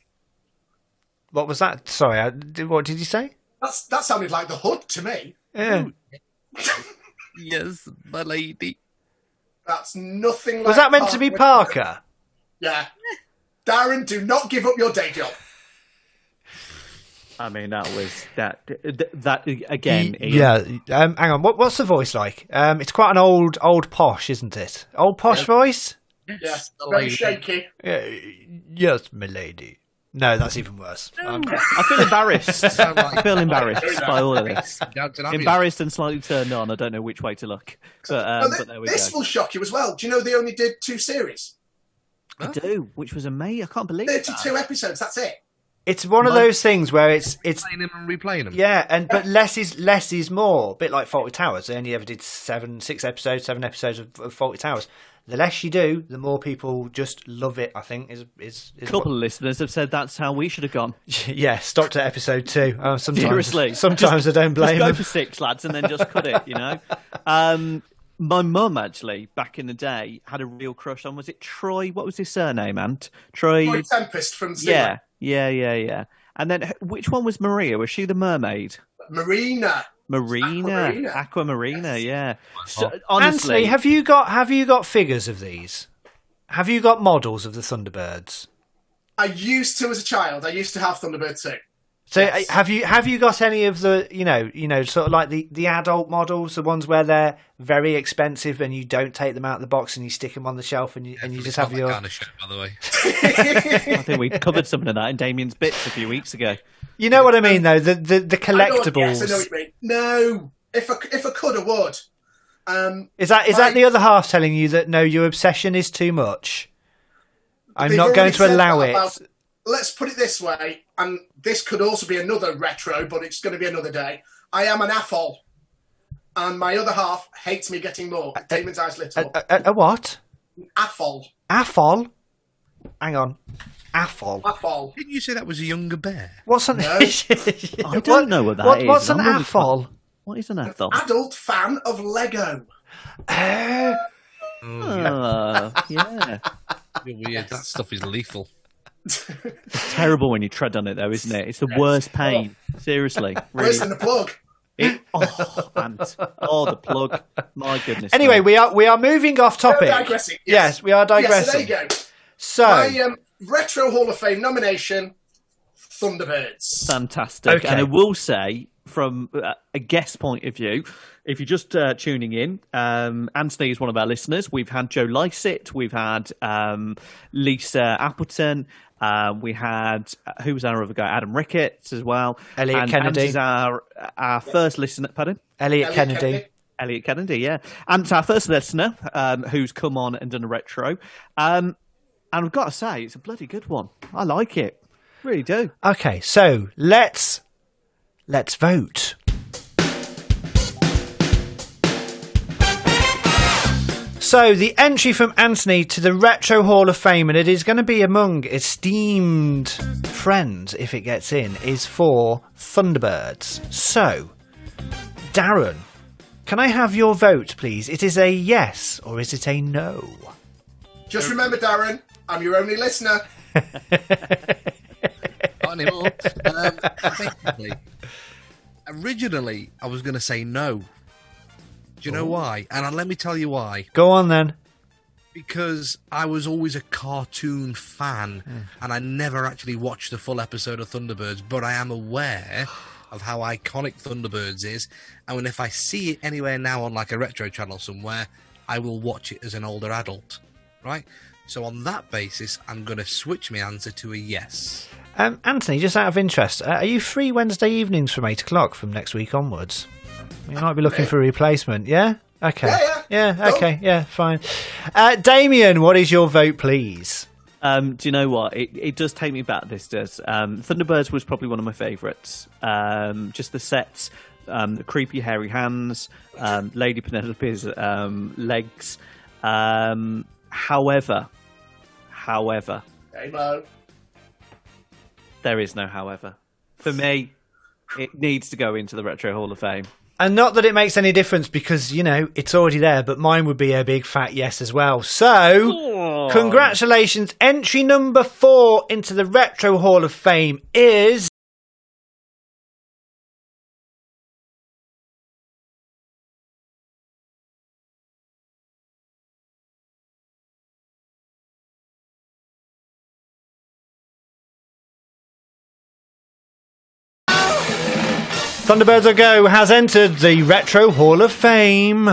Speaker 5: What was that? Sorry, what did you say?
Speaker 9: That sounded like the Hood to me.
Speaker 5: Yeah.
Speaker 3: Yes, my lady.
Speaker 9: That's nothing like.
Speaker 5: Was that meant to be Parker?
Speaker 9: Yeah. Darren, do not give up your day job.
Speaker 4: I mean, that was that again. Ian.
Speaker 5: Yeah. Hang on. What's the voice like? It's quite an old posh, isn't it? Old posh voice.
Speaker 9: Yes. Very shaky.
Speaker 5: Yes, milady. No, that's even worse.
Speaker 4: I feel embarrassed. I feel embarrassed by all of this. Embarrassed and slightly turned on. I don't know which way to look. But there we go.
Speaker 9: This will shock you as well. Do you know they only did 2 series?
Speaker 4: I do, which was amazing. I can't believe
Speaker 9: 32 episodes. That's it.
Speaker 5: It's one of those things where it's
Speaker 3: playing them and replaying them.
Speaker 5: Yeah, but less is more. A bit like Fawlty Towers. They only ever did 7 episodes of Fawlty Towers. The less you do, the more people just love it. I think is
Speaker 4: a couple of listeners have said that's how we should have gone.
Speaker 5: Yeah, stopped at episode 2.
Speaker 4: Seriously,
Speaker 5: sometimes I don't blame
Speaker 4: just go
Speaker 5: them.
Speaker 4: for 6, lads, and then just cut it. You know. My mum actually, back in the day, had a real crush on. Was it Troy? What was his surname, Ant? Troy
Speaker 9: Tempest from Zero.
Speaker 4: Yeah. And then which one was Maria? Was she the mermaid?
Speaker 9: Marina.
Speaker 4: Aquamarina. Yeah. So,
Speaker 5: Anthony,
Speaker 4: honestly,
Speaker 5: have you got figures of these? Have you got models of the Thunderbirds?
Speaker 9: I used to as a child. I used to have Thunderbird 2.
Speaker 5: So yes. Have you got any of the sort of like the adult models, the ones where they're very expensive and you don't take them out of the box and you stick them on the shelf and you just have your
Speaker 3: kind of show, by the way.
Speaker 4: I think we covered something of that in Damien's bits a few weeks ago.
Speaker 5: You know what I mean, though, the collectibles.
Speaker 9: Yes, I know what you mean. No, if I could, I would.
Speaker 5: Is that the other half telling you that no, your obsession is too much? I'm not going to allow it.
Speaker 9: Let's put it this way, and this could also be another retro, but it's going to be another day. I am an AFOL, and my other half hates me getting more. Damon's eyes lit up.
Speaker 5: A what?
Speaker 9: AFOL.
Speaker 5: AFOL? Hang on. AFOL.
Speaker 3: Didn't you say that was a younger bear?
Speaker 5: What's an?
Speaker 4: I don't know what that is.
Speaker 5: What's an AFOL?
Speaker 4: What is an AFOL?
Speaker 9: Adult fan of Lego.
Speaker 4: Yeah.
Speaker 3: You're weird. That stuff is lethal.
Speaker 4: It's terrible when you tread on it, though, isn't it? It's the worst pain. Seriously. Really.
Speaker 9: Worse than the plug.
Speaker 4: The plug. My goodness.
Speaker 5: Anyway, we are moving off topic.
Speaker 9: We're digressing.
Speaker 5: Yes, we are digressing.
Speaker 9: Yes, so there you go.
Speaker 5: So,
Speaker 9: my Retro Hall of Fame nomination, Thunderbirds.
Speaker 4: Fantastic.
Speaker 5: Okay.
Speaker 4: And I will say, from a guest point of view, if you're just tuning in, Anthony is one of our listeners. We've had Joe Lycett, we've had Lisa Appleton, we had, who was our other guy? Adam Ricketts as well.
Speaker 5: Elliot Kennedy.
Speaker 4: Ant is our first listener, pardon?
Speaker 5: Elliot Kennedy.
Speaker 4: Elliot Kennedy, yeah. Ant's our first listener who's come on and done a retro. And I've got to say, it's a bloody good one. I like it. Really do.
Speaker 5: Okay, so let's vote. So the entry from Anthony to the Retro Hall of Fame, and it is going to be among esteemed friends if it gets in, is for Thunderbirds. So, Darren, can I have your vote, please? It is a yes, or is it a no?
Speaker 9: Just remember, Darren, I'm your only listener.
Speaker 3: Not anymore. Basically, originally, I was going to say no. Do you know why? And let me tell you why.
Speaker 5: Go on then.
Speaker 3: Because I was always a cartoon fan, and I never actually watched the full episode of Thunderbirds, but I am aware of how iconic Thunderbirds is, and if I see it anywhere now on like a retro channel somewhere, I will watch it as an older adult, right? So on that basis, I'm going to switch my answer to a yes.
Speaker 5: Anthony, just out of interest, are you free Wednesday evenings from 8 o'clock from next week onwards? You might be looking for a replacement, yeah? Okay. Yeah, okay, yeah, fine. Damien, what is your vote, please?
Speaker 4: Do you know what? It does take me back, this does. Thunderbirds was probably one of my favourites. Just the sets, the creepy hairy hands, Lady Penelope's legs. However,
Speaker 9: Hey-mo.
Speaker 4: there is no however. For me, it needs to go into the Retro Hall of Fame.
Speaker 5: And not that it makes any difference because, you know, it's already there, but mine would be a big fat yes as well. So, congratulations. Entry number 4 into the Retro Hall of Fame is... Thunderbirds A Go has entered the Retro Hall of Fame.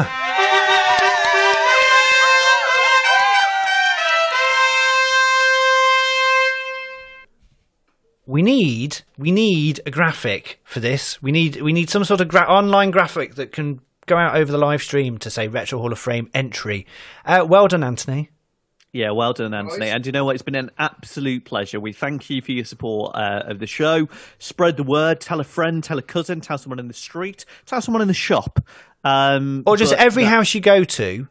Speaker 5: We need a graphic for this. We need some sort of online graphic that can go out over the live stream to say Retro Hall of Fame entry. Well done, Anthony.
Speaker 4: Yeah, well done, Anthony. And you know what? It's been an absolute pleasure. We thank you for your support of the show. Spread the word. Tell a friend, tell a cousin, tell someone in the street, tell someone in the shop.
Speaker 5: Or just every house you go to,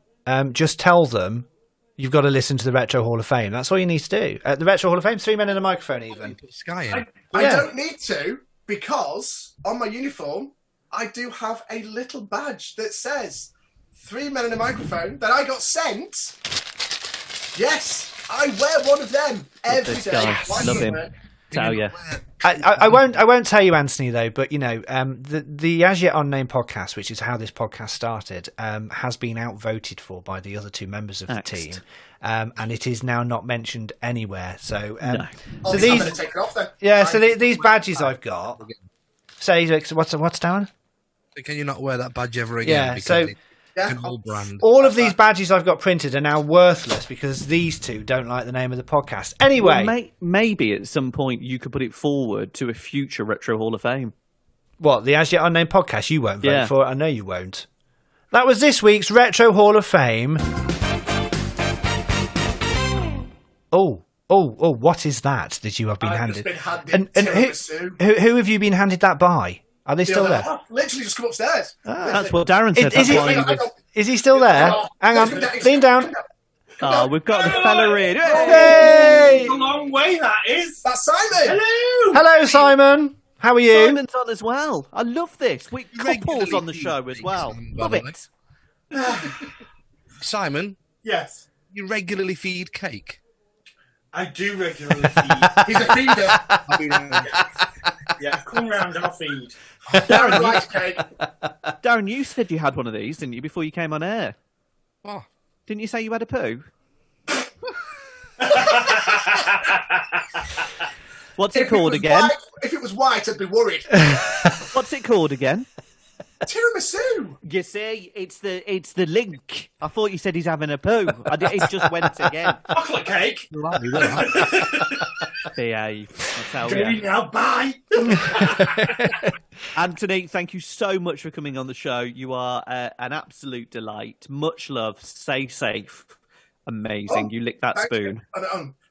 Speaker 5: just tell them you've got to listen to the Retro Hall of Fame. That's all you need to do. The Retro Hall of Fame, 3 men and a microphone even.
Speaker 3: Sky in.
Speaker 9: I don't need to, because on my uniform, I do have a little badge that says 3 men and a microphone that I got sent. Yes, I wear one of them every day.
Speaker 4: Love him. Tell you.
Speaker 5: I won't tell you, Anthony, though. But you know, the As Yet Unnamed podcast, which is how this podcast started, has been outvoted for by the other 2 members of the team, and it is now not mentioned anywhere. So, so these, I'm gonna take it off then. Yeah. So these badges I've got. Say, what's down?
Speaker 3: Can you not wear that badge ever again?
Speaker 5: Yeah. So.
Speaker 3: Yeah. Brand.
Speaker 5: All of these badges I've got printed are now worthless because these 2 don't like the name of the podcast. Anyway.
Speaker 4: Well, maybe at some point you could put it forward to a future Retro Hall of Fame.
Speaker 5: What, the As Yet Unnamed podcast? You won't vote for it. I know you won't. That was this week's Retro Hall of Fame. Oh, what is that you have been handed?
Speaker 9: Been handed
Speaker 5: and who have you been handed that by? Are they still there?
Speaker 9: Literally just come upstairs.
Speaker 4: That's what Darren said.
Speaker 5: Is he still there? Hang on. Lean down.
Speaker 4: Oh, we've got the fella in.
Speaker 5: Hey!
Speaker 10: It's a long way, that is.
Speaker 9: That's Simon.
Speaker 5: Hello, Simon. How are you?
Speaker 4: Simon's on as well. I love this. We couples on the show as well. Love it.
Speaker 3: Simon,
Speaker 9: Yes.
Speaker 3: you regularly feed Cake?
Speaker 9: I do regularly feed. He's a feeder. Yeah, come round, I'll feed. Darren likes cake.
Speaker 4: Darren, you said you had one of these, didn't you, before you came on air?
Speaker 3: Oh.
Speaker 4: Didn't you say you had a poo? What's it called again?
Speaker 9: White, if it was white, I'd be worried.
Speaker 4: What's it called again?
Speaker 9: Tiramisu.
Speaker 4: You see, it's the link. I thought you said he's having a poo. It just went again.
Speaker 9: Chocolate cake.
Speaker 4: Behave. That's how
Speaker 9: Go now, bye.
Speaker 4: Anthony, thank you so much for coming on the show. You are an absolute delight. Much love. Stay safe. Amazing. You licked that spoon.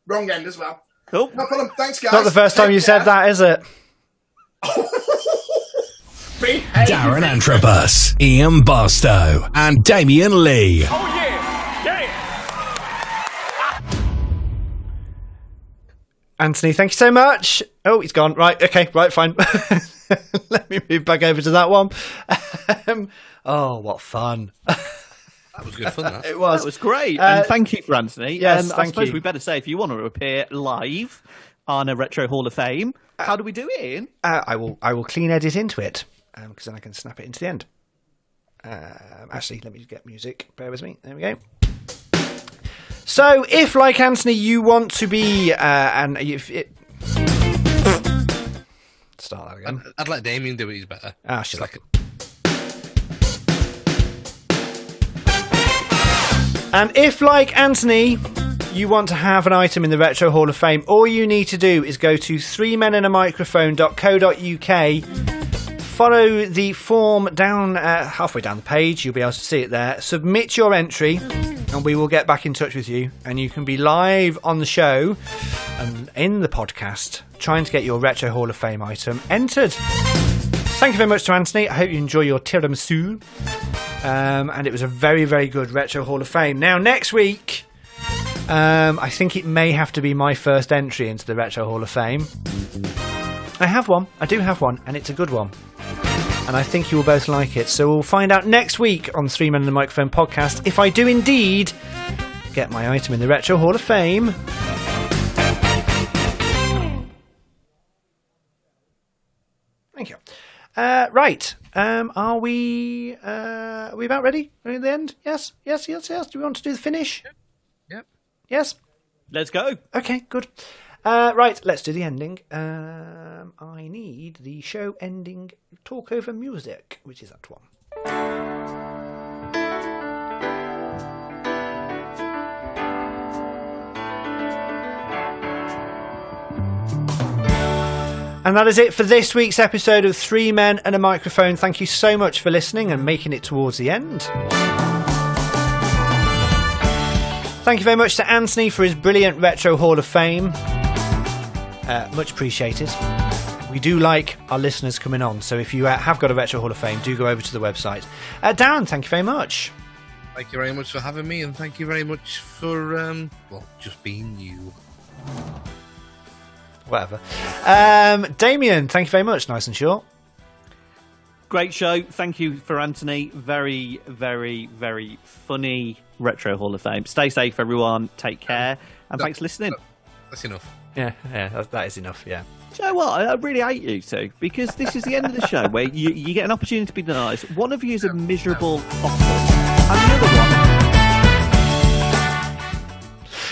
Speaker 9: Wrong end as well.
Speaker 4: Cool.
Speaker 9: No problem. Thanks, guys.
Speaker 5: Not the first time you said that, is it?
Speaker 1: Darren Antrobus, Ian Barstow, and Damien Lee.
Speaker 10: Oh, yeah.
Speaker 5: Anthony, thank you so much. Oh, he's gone. Right, okay, right, fine. Let me move back over to that one. Oh, what fun.
Speaker 3: That was good fun, that.
Speaker 5: It was.
Speaker 4: That was great. And thank you for Anthony.
Speaker 5: Yes,
Speaker 4: I
Speaker 5: thank
Speaker 4: suppose
Speaker 5: you.
Speaker 4: we better say, if you want to appear live on a Retro Hall of Fame, how do we do it, Ian?
Speaker 5: I will clean edit into it, because then I can snap it into the end. Actually, let me just get music. Bear with me. There we go. So, if, like Anthony, you want to be... Start that again.
Speaker 3: I'd let Damien do it, he's better.
Speaker 5: Ah, shit. And if, like Anthony, you want to have an item in the Retro Hall of Fame, all you need to do is go to 3menandamicrophone.co.uk, follow the form down halfway down the page, you'll be able to see it there, submit your entry, and we will get back in touch with you, and you can be live on the show and in the podcast trying to get your Retro Hall of Fame item entered. Thank you very much to Anthony. I hope you enjoy your tiramisu. And it was a very, very good Retro Hall of Fame. Now, next week, I think it may have to be my first entry into the Retro Hall of Fame. I have one. I do have one, and it's a good one. And I think you will both like it. So we'll find out next week on the 3 Men and the Microphone podcast if I do indeed get my item in the Retro Hall of Fame. Thank you. Right. Are we about ready? Are we at the end? Yes. Do we want to do the finish?
Speaker 3: Yep.
Speaker 5: Yes?
Speaker 4: Let's go.
Speaker 5: Okay, good. Right, let's do the ending. I need the show ending talk over music, which is that one. And that is it for this week's episode of 3 Men and a Microphone. Thank you so much for listening and making it towards the end. Thank you very much to Anthony for his brilliant Retro Hall of Fame. Much appreciated. We do like our listeners coming on, so if you have got a Retro Hall of Fame, do go over to the website. Darren, thank you very much.
Speaker 3: Thank you very much for having me, and thank you very much for, just being you.
Speaker 5: Whatever. Damien, thank you very much. Nice and short.
Speaker 4: Great show. Thank you for Anthony. Very, very, very funny Retro Hall of Fame. Stay safe, everyone. Take care. And thanks for listening.
Speaker 3: That's enough.
Speaker 5: Yeah, that is enough, yeah.
Speaker 4: Do you know what? I really hate you two, because this is the end of the show where you get an opportunity to be nice. One of you is a miserable awful, and the other one...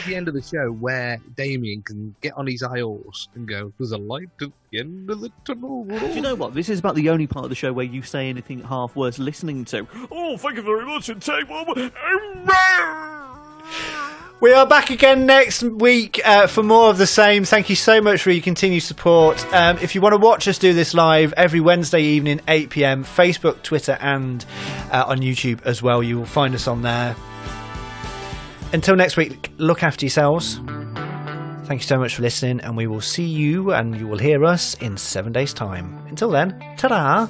Speaker 3: The end of the show where Damien can get on his high horse and go, there's a light at the end of the tunnel.
Speaker 4: Do you know what? This is about the only part of the show where you say anything half worth listening to. Oh, thank you very much, and take one.
Speaker 5: We are back again next week for more of the same. Thank you so much for your continued support. If you want to watch us do this live every Wednesday evening, 8 p.m, Facebook, Twitter, and on YouTube as well. You will find us on there. Until next week, look after yourselves. Thank you so much for listening, and we will see you and you will hear us in 7 days' time. Until then, ta-da!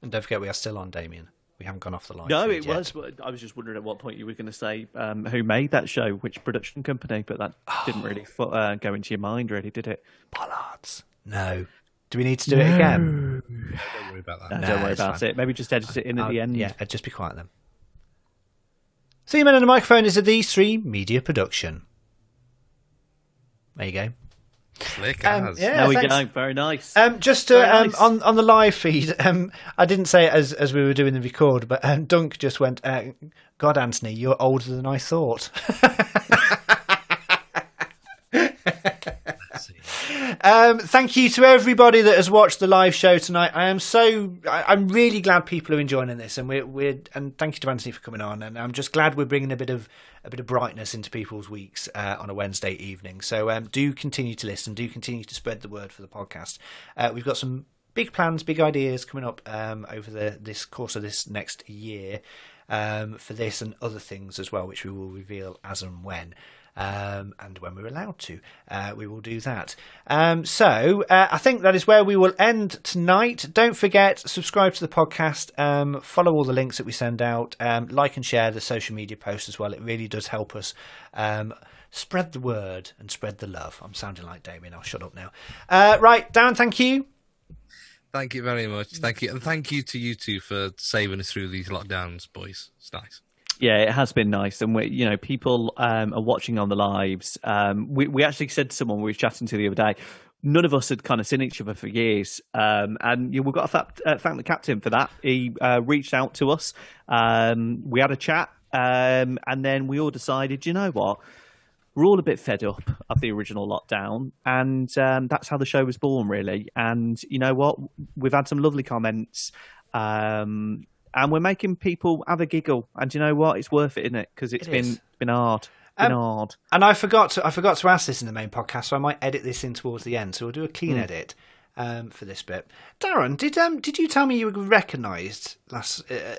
Speaker 5: And don't forget, we are still on, Damien. We haven't gone off the line.
Speaker 4: No,
Speaker 5: feed
Speaker 4: it
Speaker 5: yet.
Speaker 4: was. I was just wondering at what point you were going to say who made that show, which production company, but that didn't really go into your mind, really, did it?
Speaker 5: Bollards. No. Do we need to do it again?
Speaker 3: Don't worry about that.
Speaker 4: No, don't worry about it. Maybe just edit it in at the end.
Speaker 5: Yeah, just be quiet then. Three Men and a Microphone is a These Three media production. There you go.
Speaker 3: Slick as.
Speaker 4: There we
Speaker 5: thanks.
Speaker 4: go. Very nice.
Speaker 5: Just
Speaker 4: Very nice.
Speaker 5: on the live feed, I didn't say it as we were doing the record, but Dunk just went, God, Anthony, you're older than I thought. Thank you to everybody that has watched the live show tonight. I'm really glad people are enjoying this, and and thank you to Anthony for coming on. And I'm just glad we're bringing a bit of brightness into people's weeks on a Wednesday evening. So do continue to listen, do continue to spread the word for the podcast. We've got some big plans, big ideas coming up over this course of this next year for this and other things as well, which we will reveal as and when. And when we're allowed to, we will do that. So I think that is where we will end tonight. Don't forget, subscribe to the podcast, follow all the links that we send out, like and share the social media posts as well. It really does help us spread the word and spread the love. I'm sounding like Damien. I'll shut up now. Right, Darren, thank you.
Speaker 3: Thank you very much. Thank you. And thank you to you two for saving us through these lockdowns, boys. It's nice.
Speaker 4: Yeah, it has been nice, and people are watching on the lives. We actually said to someone we were chatting to the other day, none of us had kind of seen each other for years, and we've got to thank the captain for that. He reached out to us, we had a chat, and then we all decided, you know what, we're all a bit fed up of the original lockdown, and that's how the show was born, really. And you know what, we've had some lovely comments. And we're making people have a giggle, and you know what? It's worth it, isn't it? Because it's been hard. Hard.
Speaker 5: And I forgot to ask this in the main podcast, so I might edit this in towards the end. So we'll do a clean edit for this bit. Darren, did you tell me you were recognised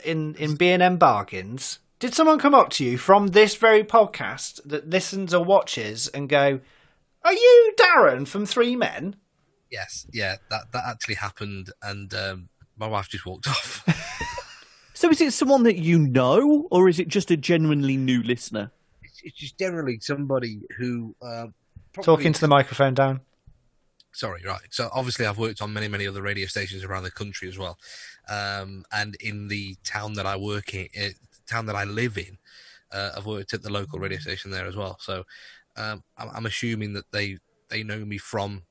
Speaker 5: in B&M Bargains? Did someone come up to you from this very podcast that listens or watches and go, "Are you Darren from Three Men?"
Speaker 3: Yes, yeah, that actually happened, and my wife just walked off.
Speaker 4: So is it someone that you know, or is it just a genuinely new listener?
Speaker 3: It's just generally somebody who...
Speaker 5: Talking to the microphone, down.
Speaker 3: Sorry, right. So obviously I've worked on many, many other radio stations around the country as well. And in the town that I live in, I've worked at the local radio station there as well. So I'm assuming that they know me from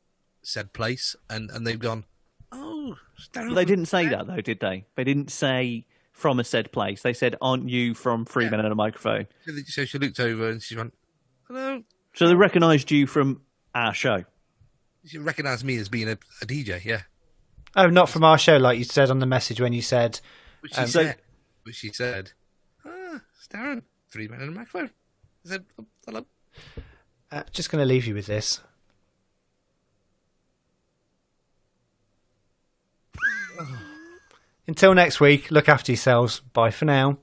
Speaker 3: said place, and they've gone, oh...
Speaker 4: Well, they didn't say that, though, did they? They didn't say... from a said place. They said, aren't you from Three Men and a Microphone?
Speaker 3: So she looked over and she went, hello.
Speaker 4: So they recognised you from our show?
Speaker 3: She recognised me as being a DJ, yeah.
Speaker 5: Oh, not from our show, like you said on the message when you said...
Speaker 3: Which she said, it's Darren, Three Men and a Microphone. I said, oh, hello.
Speaker 5: Just going to leave you with this. Until next week, look after yourselves. Bye for now.